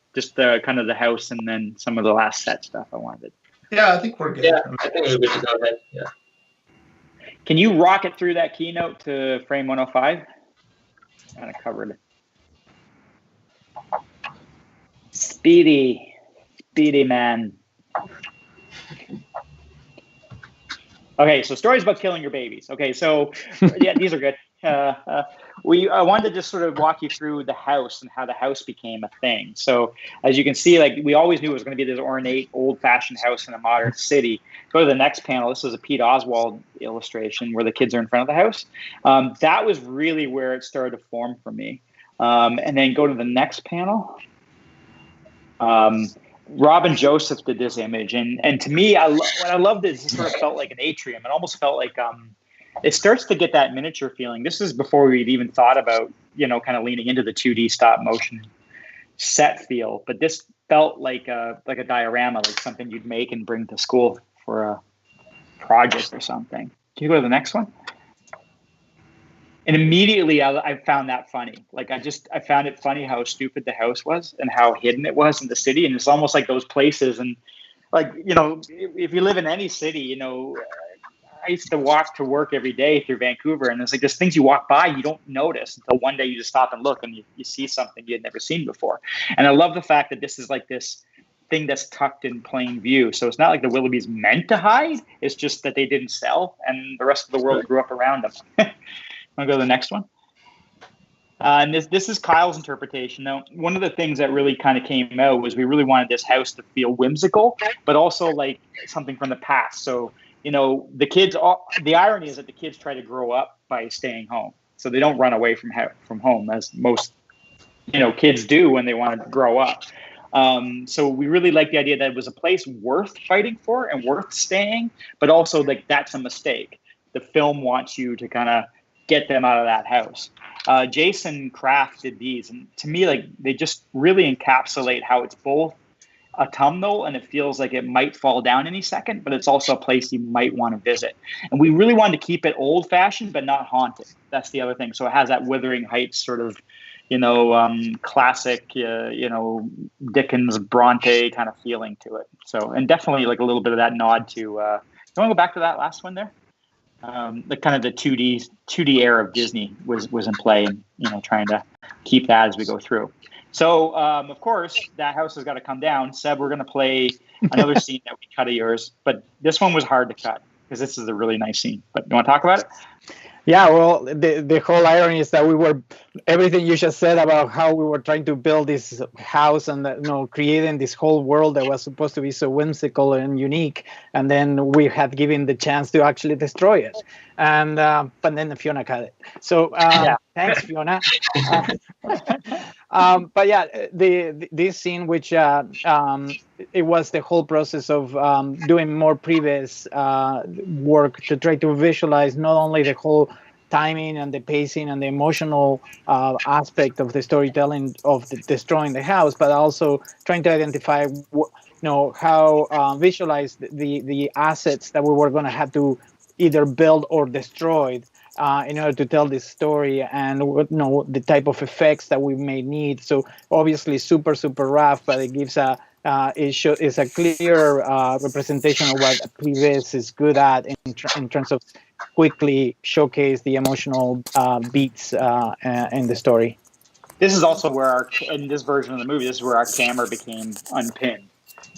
kind of the house and then some of the last set stuff I wanted? Yeah, I think we're good. Yeah, I think we're good to go ahead. Yeah. Can you rocket through that keynote to frame 105? Kind of covered. Speedy man. Okay, so stories about killing your babies. Okay, so yeah, these are good. I wanted to just sort of walk you through the house and how the house became a thing. So as you can see, like we always knew it was going to be this ornate, old-fashioned house in a modern city. Go to the next panel. This is a Pete Oswald illustration where the kids are in front of the house. That was really where it started to form for me. And then go to the next panel. Robin Joseph did this image, and to me, what I loved is it sort of felt like an atrium. It almost felt like it starts to get that miniature feeling. This is before we'd even thought about kind of leaning into the 2D stop motion set feel, but this felt like a diorama, like something you'd make and bring to school for a project or something. Can you go to the next one? And immediately I found that funny. Like I found it funny how stupid the house was and how hidden it was in the city. And it's almost like those places. And like, if you live in any city, I used to walk to work every day through Vancouver, and it's like there's things you walk by, you don't notice until one day you just stop and look and you see something you had never seen before. And I love the fact that this is like this thing that's tucked in plain view. So it's not like the Willoughbys meant to hide. It's just that they didn't sell and the rest of the world grew up around them. Want to go to the next one? And this is Kyle's interpretation. Now, one of the things that really kind of came out was we really wanted this house to feel whimsical, but also like something from the past. So, the kids, the irony is that the kids try to grow up by staying home. So they don't run away from home as most, kids do when they want to grow up. So we really like the idea that it was a place worth fighting for and worth staying, but also like that's a mistake. The film wants you to kind of get them out of that house. Jason Kraft did these, and to me, like, they just really encapsulate how it's both autumnal and it feels like it might fall down any second, but it's also a place you might want to visit. And we really wanted to keep it old-fashioned but not haunted. That's the other thing. So it has that Wuthering Heights sort of, classic, Dickens, Bronte kind of feeling to it. So, and definitely like a little bit of that nod to. You want to go back to that last one there? The kind of the 2D era of Disney was in play, and trying to keep that as we go through. So, of course, that house has got to come down. Seb, we're going to play another scene that we cut of yours, but this one was hard to cut because this is a really nice scene. But you want to talk about it? Yeah, well, the whole irony is that everything you just said about how we were trying to build this house and creating this whole world that was supposed to be so whimsical and unique, and then we had given the chance to actually destroy it, and but then Fiona cut it. So thanks, Fiona. But yeah, this scene, which it was the whole process of doing more previous work to try to visualize not only the whole timing and the pacing and the emotional aspect of the storytelling of destroying the house, but also trying to identify how visualize the assets that we were going to have to either build or destroy in order to tell this story, and the type of effects that we may need. So obviously super rough, but it gives is a clear representation of what Prives is good at in terms of quickly showcase the emotional beats in the story. This is also where in this version of the movie, this is where our camera became unpinned,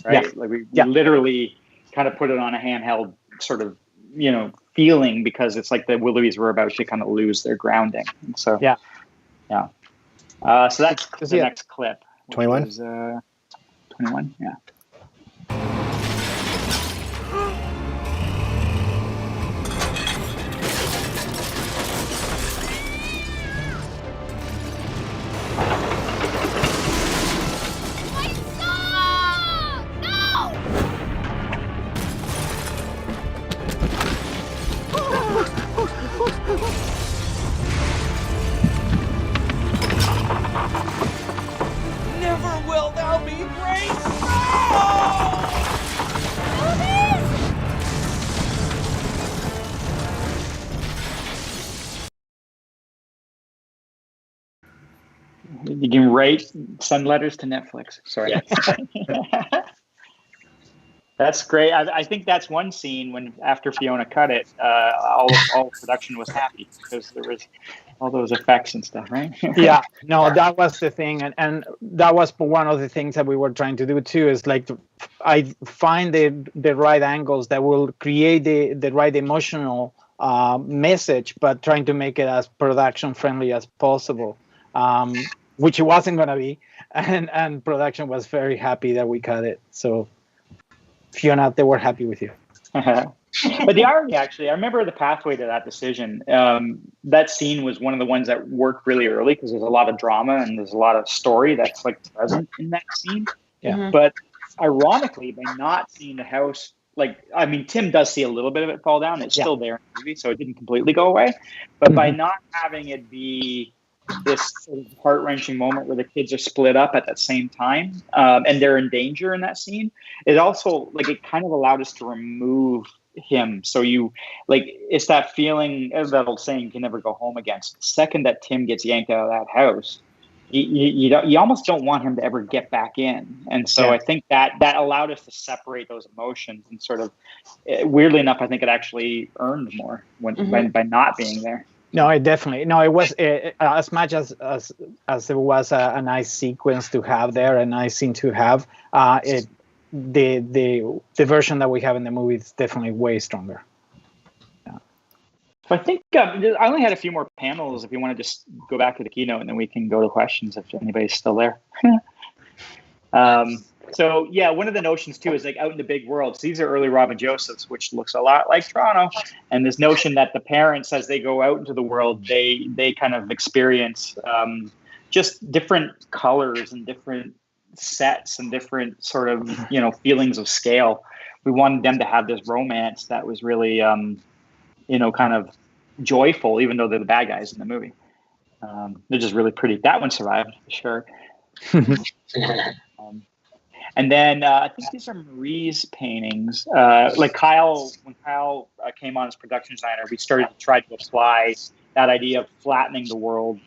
right? Yeah. Like we literally kind of put it on a handheld sort of, feeling, because it's like the Willoughbys were about to kind of lose their grounding. And so, yeah. So that's the next clip. 21? 21, yeah. Never will thou be great! You can send letters to Netflix. Sorry. That's great. I think that's one scene when after Fiona cut it, all production was happy because there was all those effects and stuff, right? Yeah, no, that was the thing, and that was one of the things that we were trying to do too. Is like I find the right angles that will create the right emotional message, but trying to make it as production friendly as possible, which it wasn't going to be, and production was very happy that we cut it. So Fiona, they were happy with you. But the irony, actually, I remember the pathway to that decision. That scene was one of the ones that worked really early because there's a lot of drama and there's a lot of story that's like present in that scene. Yeah. Mm-hmm. But ironically, by not seeing the house, Tim does see a little bit of it fall down. It's still there in the movie, so it didn't completely go away. But by not having it be this sort of heart-wrenching moment where the kids are split up at that same time and they're in danger in that scene, it also it kind of allowed us to remove him. So it's that feeling, as that old saying, you can never go home again. So the second that Tim gets yanked out of that house, you almost don't want him to ever get back in. And so I think that allowed us to separate those emotions, and sort of weirdly enough, I think it actually earned more by not being there. No, it definitely. No, it was as much as it was a nice sequence to have there, a nice scene to have. The version that we have in the movie is definitely way stronger. Yeah. So I think I only had a few more panels. If you want to just go back to the keynote, and then we can go to questions if anybody's still there. So yeah, one of the notions too is out in the big world. So these are early Robin Josephs, which looks a lot like Toronto. And this notion that the parents, as they go out into the world, they kind of experience just different colors and different sets and different sort of feelings of scale. We wanted them to have this romance that was really kind of joyful, even though they're the bad guys in the movie. They're just really pretty. That one survived for sure. And then I think these are Marie's paintings. Like Kyle, when Kyle came on as production designer, we started to try to apply that idea of flattening the world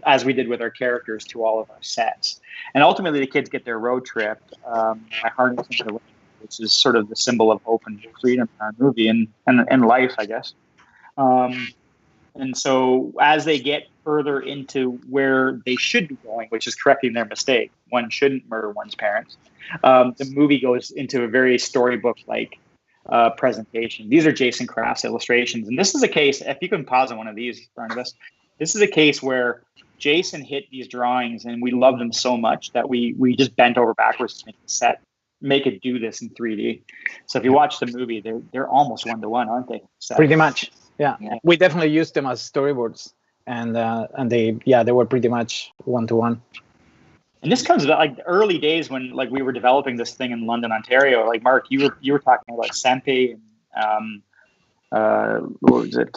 as we did with our characters to all of our sets. And ultimately, the kids get their road trip by harnessing the rain, which is sort of the symbol of hope and freedom in our movie and life, I guess. And so as they get further into where they should be going, which is correcting their mistake, one shouldn't murder one's parents, the movie goes into a very storybook-like presentation. These are Jason Craft's illustrations. And this is a case, if you can pause on one of these, Barnabas, this is a case where Jason hit these drawings and we loved them so much that we just bent over backwards to make the set, make it do this in 3D. So if you watch the movie, they're almost one-to-one, aren't they? So, pretty much. Yeah, we definitely used them as storyboards, and they were pretty much one-to-one. And this comes like the early days when like we were developing this thing in London, Ontario. Like Mark, you were talking about Sempe and what was it,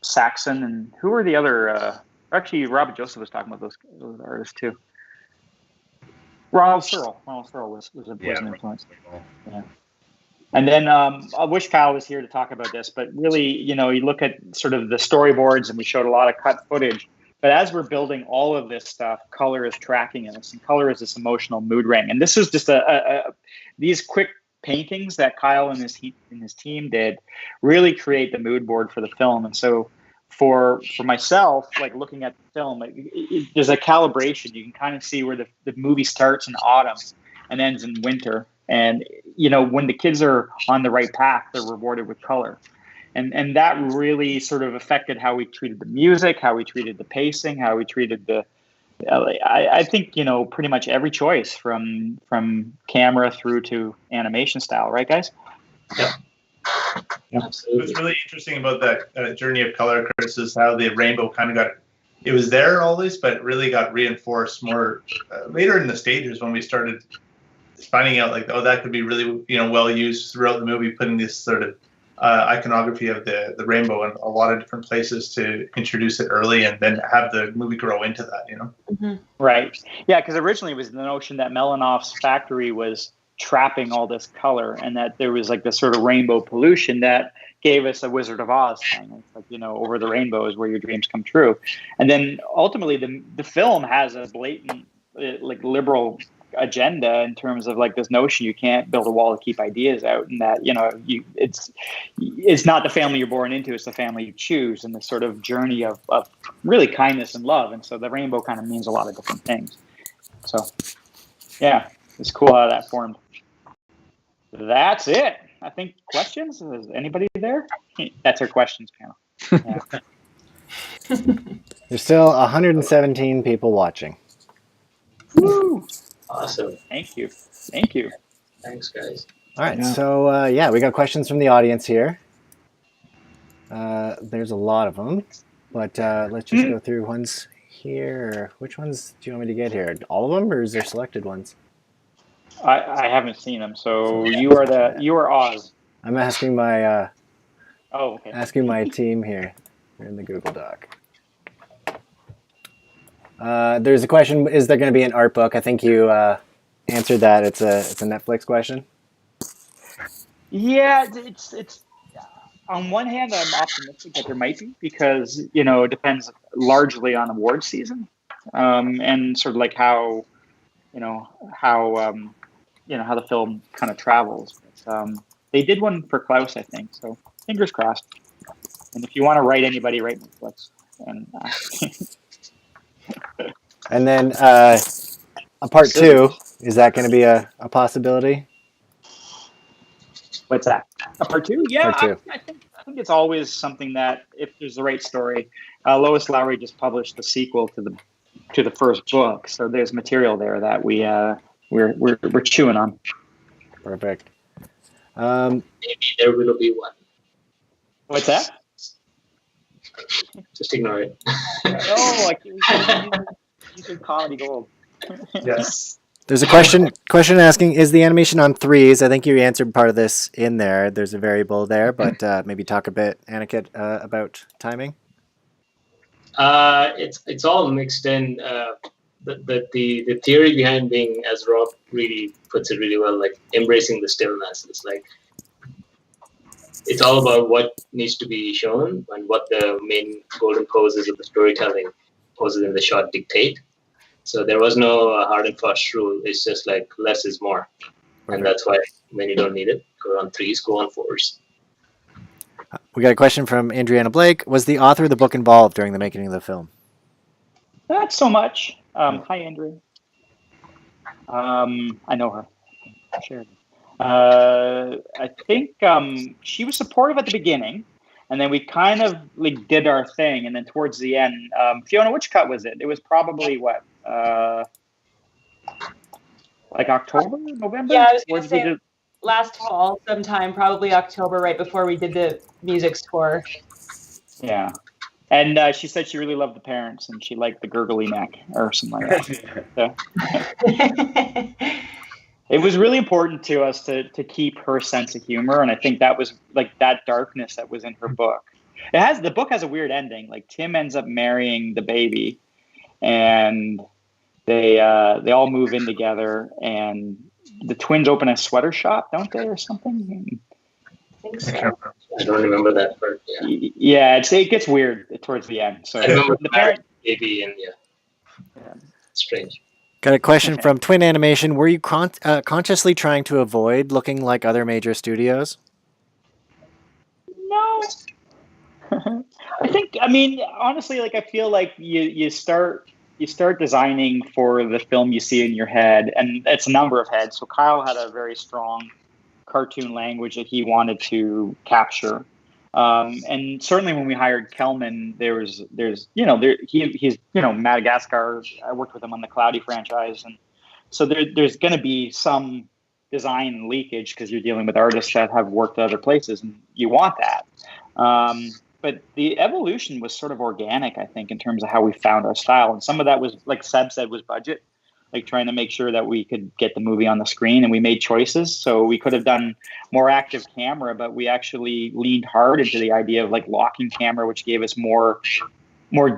Saxon, and who were the other? Actually, Robert Joseph was talking about those artists too. Ronald Searle was an influence. Yeah. And then I wish Kyle was here to talk about this, but really, you look at sort of the storyboards, and we showed a lot of cut footage. But as we're building all of this stuff, color is tracking us, and color is this emotional mood ring. And this is just these quick paintings that Kyle and his team did really create the mood board for the film. And so for myself, like looking at the film, there's a calibration. You can kind of see where the movie starts in autumn and ends in winter. And, when the kids are on the right path, they're rewarded with color. And that really sort of affected how we treated the music, how we treated the pacing, how we treated I think, pretty much every choice from camera through to animation style. Right, guys? Yeah. Absolutely. What's really interesting about that journey of color, Kris, is how the rainbow kind of it was there always, but it really got reinforced more later in the stages when we started finding out like, that could be really, well used throughout the movie, putting this sort of iconography of the rainbow in a lot of different places to introduce it early and then have the movie grow into that, Mm-hmm. Right. Yeah, because originally it was the notion that Melanoff's factory was trapping all this color and that there was like this sort of rainbow pollution that gave us a Wizard of Oz thing. It's like, over the rainbow is where your dreams come true. And then ultimately the film has a blatant like liberal agenda in terms of like this notion you can't build a wall to keep ideas out, and that it's not the family you're born into, it's the family you choose, and this sort of journey of really kindness and love. And so the rainbow kind of means a lot of different things. So yeah, it's cool how that formed. That's it. I think questions. Is anybody there? That's our questions panel. Yeah. There's still 117 people watching. Woo! Awesome. Thank you. Thanks, guys. All right. Yeah. So, we got questions from the audience here. There's a lot of them, but let's just go through ones here. Which ones do you want me to get here? All of them, or is there selected ones? I haven't seen them. So you are Oz. I'm asking my okay. Asking my team here. They're in the Google Doc. There's a question: is there going to be an art book? I think you answered that. It's a Netflix question. Yeah, it's. On one hand, I'm optimistic that there might be because it depends largely on award season, and sort of like how the film kind of travels. They did one for Klaus, I think. So fingers crossed. And if you want to write anybody, write Netflix. And then a part 2, is that going to be a possibility? What's that? A part 2? Yeah, Part 2. I think it's always something that if there's the right story. Lois Lowry just published the sequel to the first book, so there's material there that we're chewing on. Perfect. Maybe there will be one. What's that? Just ignore it. Oh, you said comedy gold. Yes. There's a question asking, is the animation on 3s? I think you answered part of this in there. There's a variable there, but maybe talk a bit, Aniket, about timing. It's all mixed in. The theory behind being, as Rob really puts it really well, like embracing the stillness. It's like it's all about what needs to be shown and what the main golden poses of the storytelling poses in the shot dictate. So there was no hard and fast rule. It's just like less is more, and that's why when you don't need it, go on 3s, go on 4s. We got a question from Adriana Blake. Was the author of the book involved during the making of the film? Not so much. Hi, Andrea. I know her. Sure. I think she was supportive at the beginning, and then we kind of like did our thing, and then towards the end, Fiona, which cut was it? It was probably what, like October, November? Yeah, I was gonna say last fall sometime, probably October, right before we did the music score. Yeah. And she said she really loved the parents and she liked the gurgly neck or something like that. So, it was really important to us to keep her sense of humor. And I think that was like that darkness that was in her book. The book has a weird ending. Like Tim ends up marrying the baby and they all move in together and the twins open a sweater shop, don't they, or something? I think so. I don't remember that part. Yeah, it gets weird towards the end. So I remember the parent baby and strange. Got a question from Twin Animation. Were you consciously trying to avoid looking like other major studios? No. I mean, honestly, like I feel like you start designing for the film you see in your head, and it's a number of heads. So Kyle had a very strong cartoon language that he wanted to capture. And certainly when we hired Kelman, he's Madagascar. I worked with him on the Cloudy franchise. And so there's going to be some design leakage because you're dealing with artists that have worked at other places and you want that. But the evolution was sort of organic, I think, in terms of how we found our style. And some of that was, like Seb said, was budget. Like trying to make sure that we could get the movie on the screen, and we made choices. So we could have done more active camera, but we actually leaned hard into the idea of like locking camera, which gave us more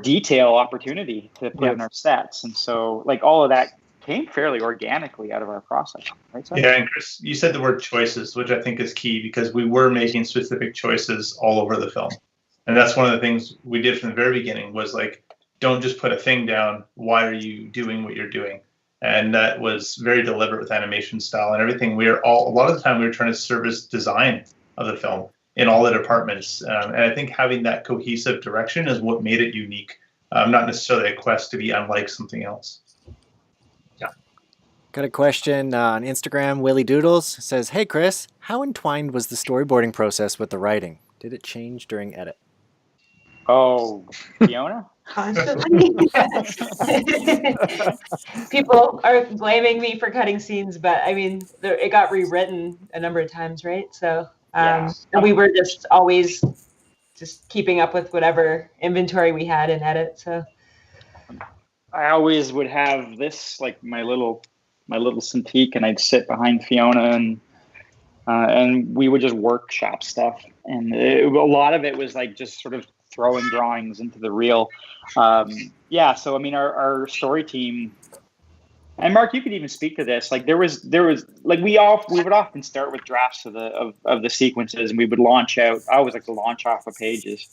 detail opportunity to put in our sets. And so like all of that came fairly organically out of our process. Right? So, yeah, and Kris, you said the word choices, which I think is key because we were making specific choices all over the film. And that's one of the things we did from the very beginning was like, don't just put a thing down. Why are you doing what you're doing? And that was very deliberate with animation style and everything. A lot of the time we were trying to service design of the film in all the departments. And I think having that cohesive direction is what made it unique, not necessarily a quest to be unlike something else. Yeah. Got a question on Instagram. Willie Doodles says, "Hey Kris, how entwined was the storyboarding process with the writing? Did it change during edit?" Oh, Fiona? Constantly. People are blaming me for cutting scenes, but I mean, it got rewritten a number of times, right? So, and we were just always just keeping up with whatever inventory we had in edit. So, I always would have this like my little Cintiq, and I'd sit behind Fiona and we would just workshop stuff, and a lot of it was like just sort of throwing drawings into the reel. So I mean our story team, and Mark, you could even speak to this, like there was like we would often start with drafts of the sequences, and we would launch out. I always like to launch off of pages,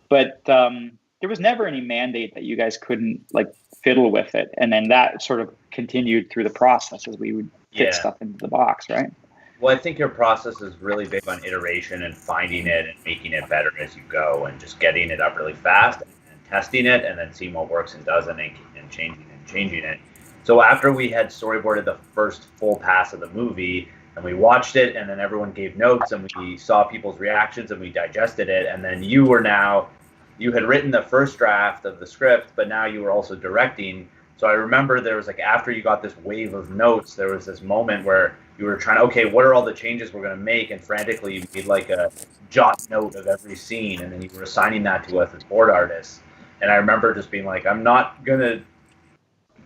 but there was never any mandate that you guys couldn't like fiddle with it, and then that sort of continued through the process as we would fit stuff into the box, right? Well, I think your process is really big on iteration and finding it and making it better as you go, and just getting it up really fast and testing it, and then seeing what works and doesn't, and changing it. So after we had storyboarded the first full pass of the movie, and we watched it, and then everyone gave notes, and we saw people's reactions, and we digested it, and then you had written the first draft of the script, but now you were also directing. So I remember there was like, after you got this wave of notes, there was this moment where you were trying to, okay, what are all the changes we're going to make? And frantically you made like a jot note of every scene, and then you were assigning that to us as board artists. And I remember just being like, I'm not going to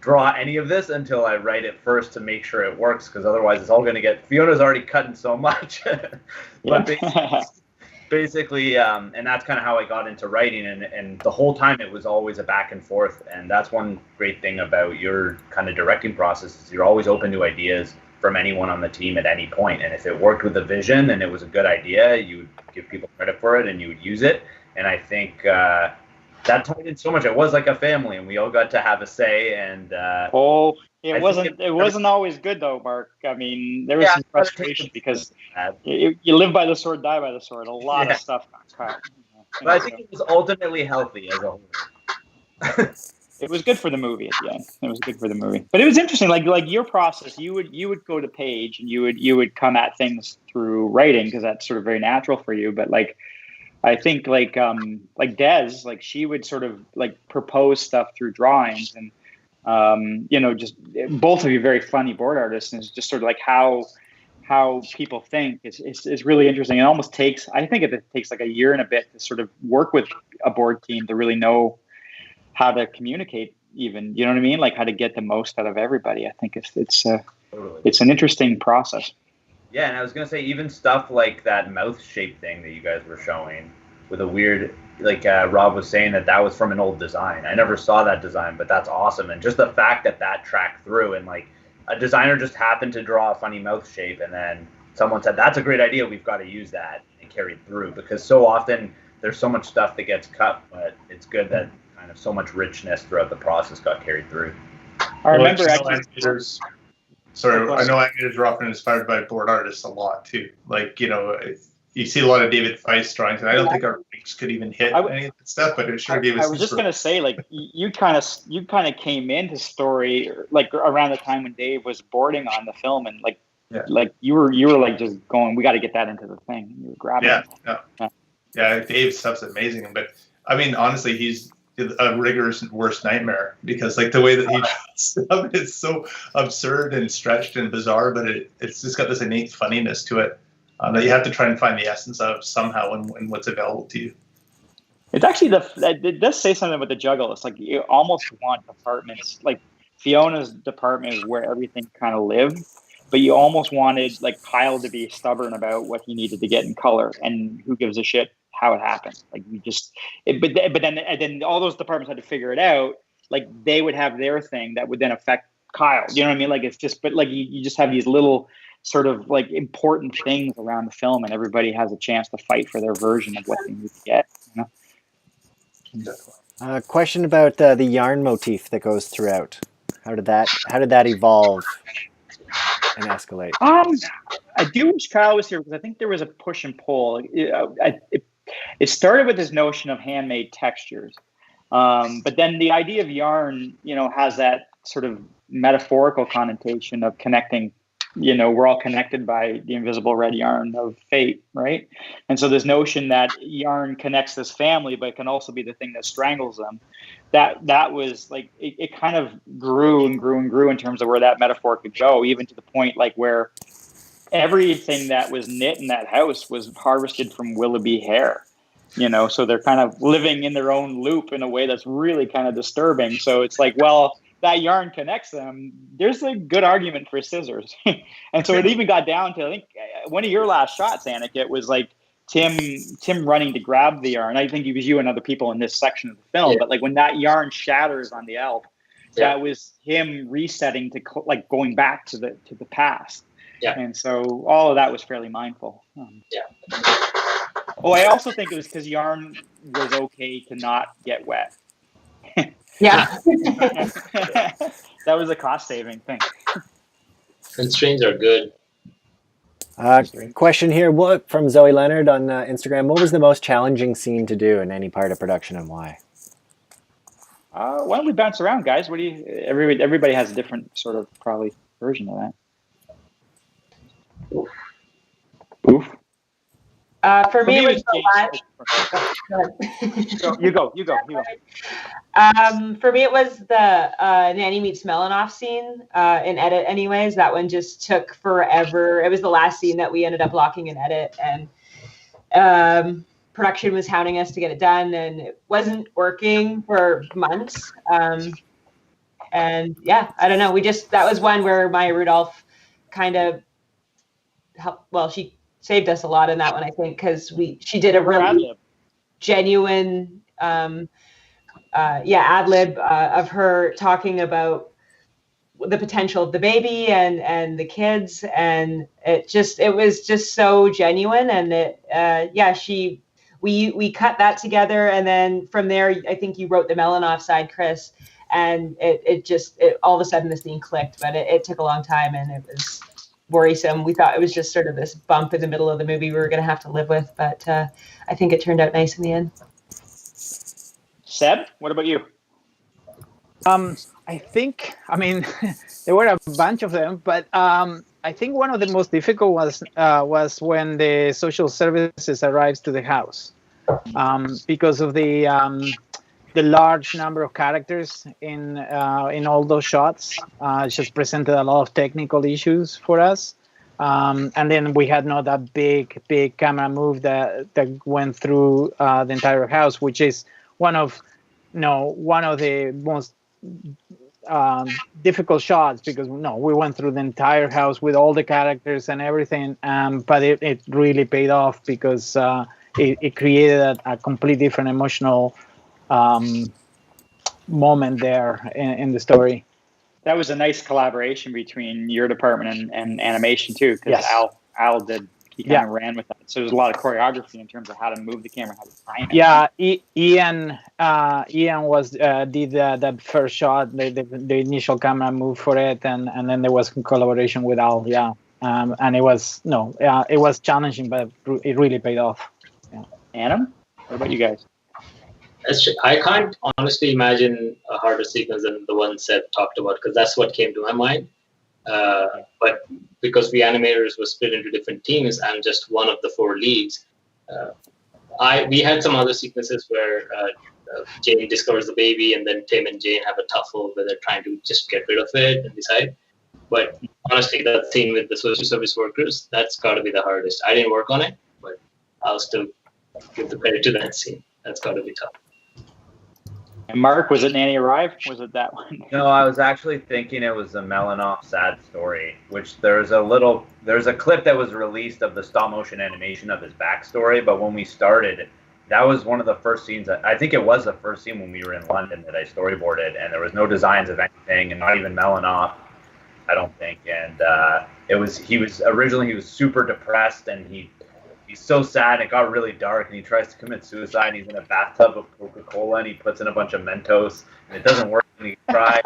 draw any of this until I write it first to make sure it works, because otherwise it's all going to get. Fiona's already cutting so much. But basically, and that's kind of how I got into writing, and the whole time it was always a back and forth, and that's one great thing about your kind of directing process is you're always open to ideas from anyone on the team at any point, and if it worked with the vision and it was a good idea, you would give people credit for it and you would use it, and I think that tied in so much. It was like a family, and we all got to have a say, and it wasn't always good though, Mark. I mean, there was some frustration because you live by the sword, die by the sword. A lot of stuff got cut. But I think it was ultimately healthy as a whole. It was good for the movie at the end. It was good for the movie. But it was interesting. Like your process, you would go to page and you would come at things through writing because that's sort of very natural for you. But like I think like Des, like she would sort of like propose stuff through drawings, and just both of you very funny board artists, and it's just sort of like how people think is really interesting. It almost takes, I think it takes like a year and a bit to sort of work with a board team to really know how to communicate, even, you know what I mean? Like how to get the most out of everybody. I think it's an interesting process. Yeah, and I was gonna say even stuff like that mouth shape thing that you guys were showing with a weird, like Rob was saying that was from an old design. I never saw that design, but that's awesome. And just the fact that tracked through, and like a designer just happened to draw a funny mouth shape, and then someone said, that's a great idea, we've got to use that, and carried through. Because so often there's so much stuff that gets cut, but it's good that kind of so much richness throughout the process got carried through. I remember I know animators are often inspired by board artists a lot too. Like, you see a lot of David Feist drawings, and I don't think our inks could even hit any of that stuff, but it sure gave us. I was just gonna say, like, you kind of came into story like around the time when Dave was boarding on the film, and like you were like just going, we got to get that into the thing. You were grabbing. Yeah. Dave's stuff's amazing, but I mean, honestly, he's a rigorous worst nightmare, because like the way that he draws stuff is so absurd and stretched and bizarre, but it's just got this innate funniness to it. That you have to try and find the essence of somehow in what's available to you. It's actually it does say something about the juggle. It's like you almost want departments, like Fiona's department is where everything kind of lived, but you almost wanted like Kyle to be stubborn about what he needed to get in color, and who gives a shit how it happened. Like you just, but then all those departments had to figure it out. Like they would have their thing that would then affect Kyle. You know what I mean? Like it's just, but like you just have these little sort of like important things around the film, and everybody has a chance to fight for their version of what they need to get. Question about the yarn motif that goes throughout. How did that evolve and escalate? I do wish Kyle was here, because I think there was a push and pull. It started with this notion of handmade textures, but then the idea of yarn, has that sort of metaphorical connotation of connecting. We're all connected by the invisible red yarn of fate, right? And so this notion that yarn connects this family, but it can also be the thing that strangles them. That was like, it kind of grew and grew and grew in terms of where that metaphor could go, even to the point like where everything that was knit in that house was harvested from Willoughby hair. So they're kind of living in their own loop in a way that's really kind of disturbing. So it's like, well, that yarn connects them. There's a good argument for scissors. And so it even got down to, I think, one of your last shots, Aniket, was like Tim running to grab the yarn. I think it was you and other people in this section of the film, but like when that yarn shatters on the elf, that was him resetting to like going back to the past. Yeah. And so all of that was fairly mindful. I also think it was because yarn was okay to not get wet. Yeah. That was a cost-saving thing. Constraints are good. Question here, from Zoe Leonard on Instagram, what was the most challenging scene to do in any part of production, and why? Why don't we bounce around, guys? What do you? Everybody has a different sort of probably version of that. Oof. For me, it was the last. You go. For me, it was the Nanny Meets Melanoff scene in edit. Anyways, that one just took forever. It was the last scene that we ended up locking in edit, and production was hounding us to get it done, and it wasn't working for months. And yeah, I don't know. That was one where Maya Rudolph kind of helped. Well, she saved us a lot in that one, I think, because she did a really genuine, ad lib of her talking about the potential of the baby and the kids, and it was just so genuine. And we cut that together, and then from there, I think you wrote the Melanoff side, Kris, and it all of a sudden the scene clicked, but it took a long time, and it was worrisome. We thought it was just sort of this bump in the middle of the movie we were going to have to live with, but I think it turned out nice in the end. Seb, what about you? I think, there were a bunch of them, but I think one of the most difficult was when the social services arrives to the house, because of the large number of characters in all those shots. It just presented a lot of technical issues for us, and then we had not that big camera move that went through the entire house, which is one of the most difficult shots, because we went through the entire house with all the characters and everything, but it really paid off, because it created a completely different emotional moment there in the story. That was a nice collaboration between your department and animation too, because yes. Al did. He kind of ran with that. So there's a lot of choreography in terms of how to move the camera, how to time it. Yeah, Ian was did the first shot, the initial camera move for it, and then there was collaboration with Al. Yeah, and it was challenging, but it really paid off. Yeah. Adam, what about you guys? I can't honestly imagine a harder sequence than the one Seb talked about, because that's what came to my mind. But because we animators were split into different teams, I'm just one of the 4 leads. We had some other sequences where Jane discovers the baby, and then Tim and Jane have a tussle where they're trying to just get rid of it and decide. But honestly, that scene with the social service workers, that's got to be the hardest. I didn't work on it, but I'll still give the credit to that scene. That's got to be tough. And Mark, was it Nanny Arrive? Was it that one? No, I was actually thinking it was the Melanoff Sad Story, which there's a clip that was released of the stop motion animation of his backstory, but when we started, that was one of the first scenes. I think it was the first scene when we were in London that I storyboarded, and there was no designs of anything, and not even Melanoff, I don't think. And he was super depressed, and he's so sad, and it got really dark, and he tries to commit suicide, and he's in a bathtub of Coca-Cola, and he puts in a bunch of Mentos, and it doesn't work, and he cries.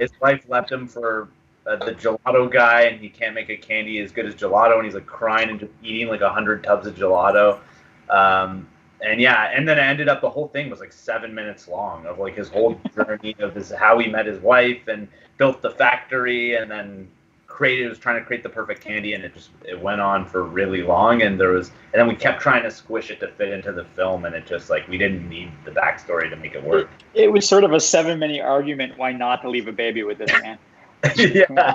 His wife left him for the gelato guy, and he can't make a candy as good as gelato, and he's like crying and just eating like 100 tubs of gelato. And then it ended up, the whole thing was like 7 minutes long of like his whole journey of how he met his wife and built the factory, and then was trying to create the perfect candy, and it went on for really long, and then we kept trying to squish it to fit into the film, and it just we didn't need the backstory to make it work. It was sort of a 7-minute argument why not to leave a baby with this man. Yeah.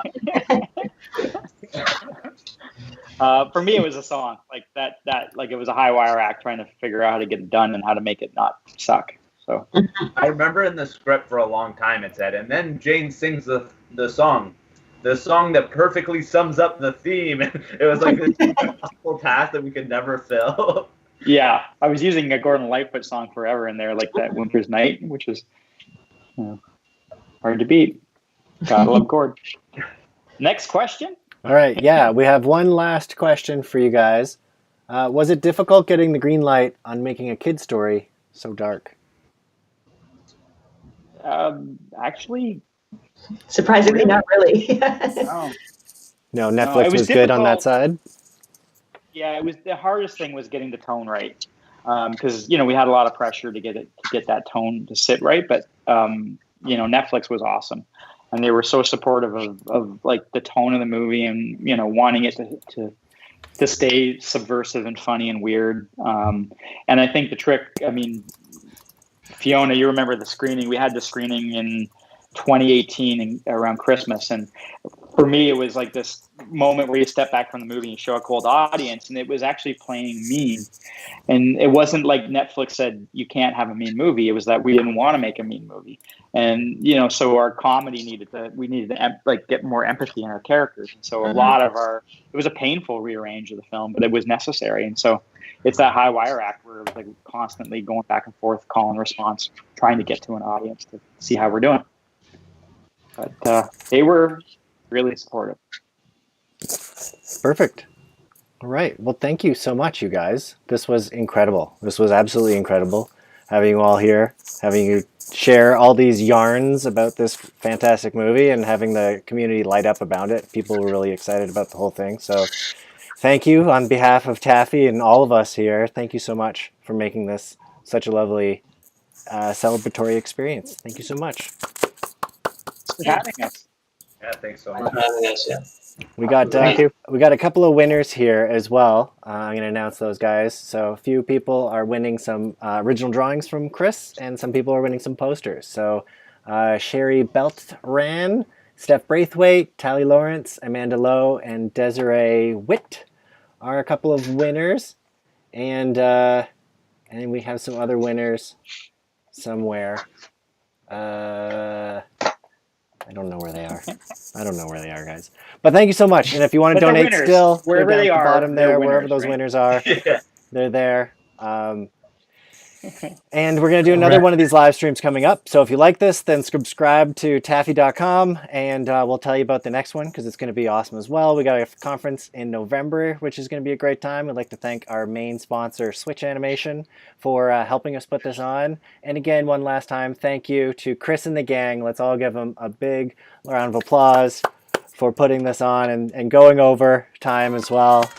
For me, it was a song like that. It was a high wire act trying to figure out how to get it done and how to make it not suck. So I remember in the script for a long time it said, and then Jane sings the song that perfectly sums up the theme. It was like this impossible task that we could never fill. Yeah, I was using a Gordon Lightfoot song forever in there, like that Winter's Night, which is hard to beat. Gotta love Gord. Next question. All right, yeah, we have one last question for you guys. Was it difficult getting the green light on making a kid story so dark? Actually, surprisingly, not really. No, Netflix was good on that side. Yeah, it was the hardest thing was getting the tone right, because we had a lot of pressure to get that tone to sit right. But Netflix was awesome, and they were so supportive of like the tone of the movie, and wanting it to stay subversive and funny and weird. And I think the trick, Fiona, you remember the screening? We had the screening in 2018 around Christmas, and for me, it was like this moment where you step back from the movie and you show a cold audience, and it was actually playing mean. And it wasn't like Netflix said you can't have a mean movie. It was that we didn't want to make a mean movie, and so our comedy needed to like get more empathy in our characters. And so a lot of it was a painful rearrange of the film, but it was necessary. And so it's that high wire act where it was like constantly going back and forth, call and response, trying to get to an audience to see how we're doing. But they were really supportive. Perfect. All right. Well, thank you so much, you guys. This was incredible. This was absolutely incredible having you all here, having you share all these yarns about this fantastic movie and having the community light up about it. People were really excited about the whole thing. So thank you on behalf of TAAFI and all of us here. Thank you so much for making this such a lovely celebratory experience. Thank you so much. Thanks for having us. Yeah, thanks so much for having us. Yeah. We got a couple of winners here as well. I'm going to announce those guys. So a few people are winning some original drawings from Kris, and some people are winning some posters. So Sherry Beltran, Steph Braithwaite, Tally Lawrence, Amanda Lowe, and Desiree Witt are a couple of winners. And we have some other winners somewhere. I don't know where they are. I don't know where they are, guys. But thank you so much. And if you want to donate still, wherever they are, bottom there, wherever winners, those right? winners are, they're there. And we're going to do another one of these live streams coming up. So if you like this, then subscribe to TAAFI.com, and we'll tell you about the next one because it's going to be awesome as well. We got a conference in November, which is going to be a great time. I'd like to thank our main sponsor, Switch Animation, for helping us put this on. And again, one last time, thank you to Kris and the gang. Let's all give them a big round of applause for putting this on and going over time as well.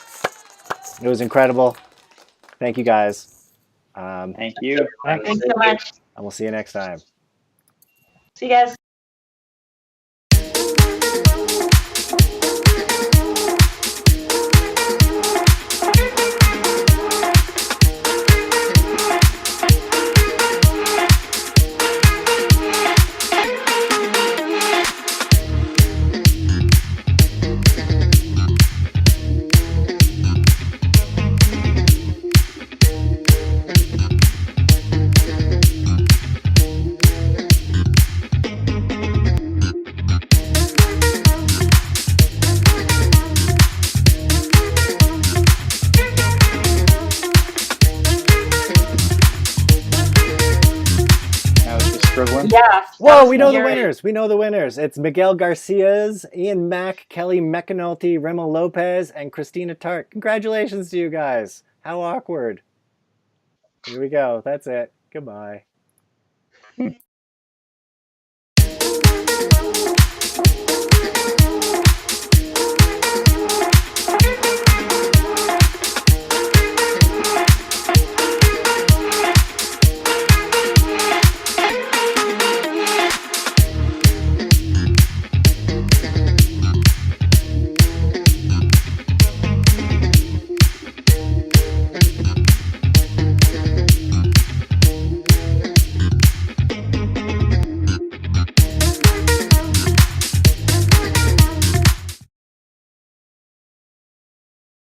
It was incredible. Thank you, guys. Thank you. Thanks so much. And we'll see you next time. See you guys. Yeah. Whoa, we know the winners. We know the winners. It's Miguel Garcia's, Ian Mack, Kelly McAnulty, Remo Lopez, and Christina Tart. Congratulations to you guys. How awkward. Here we go. That's it. Goodbye.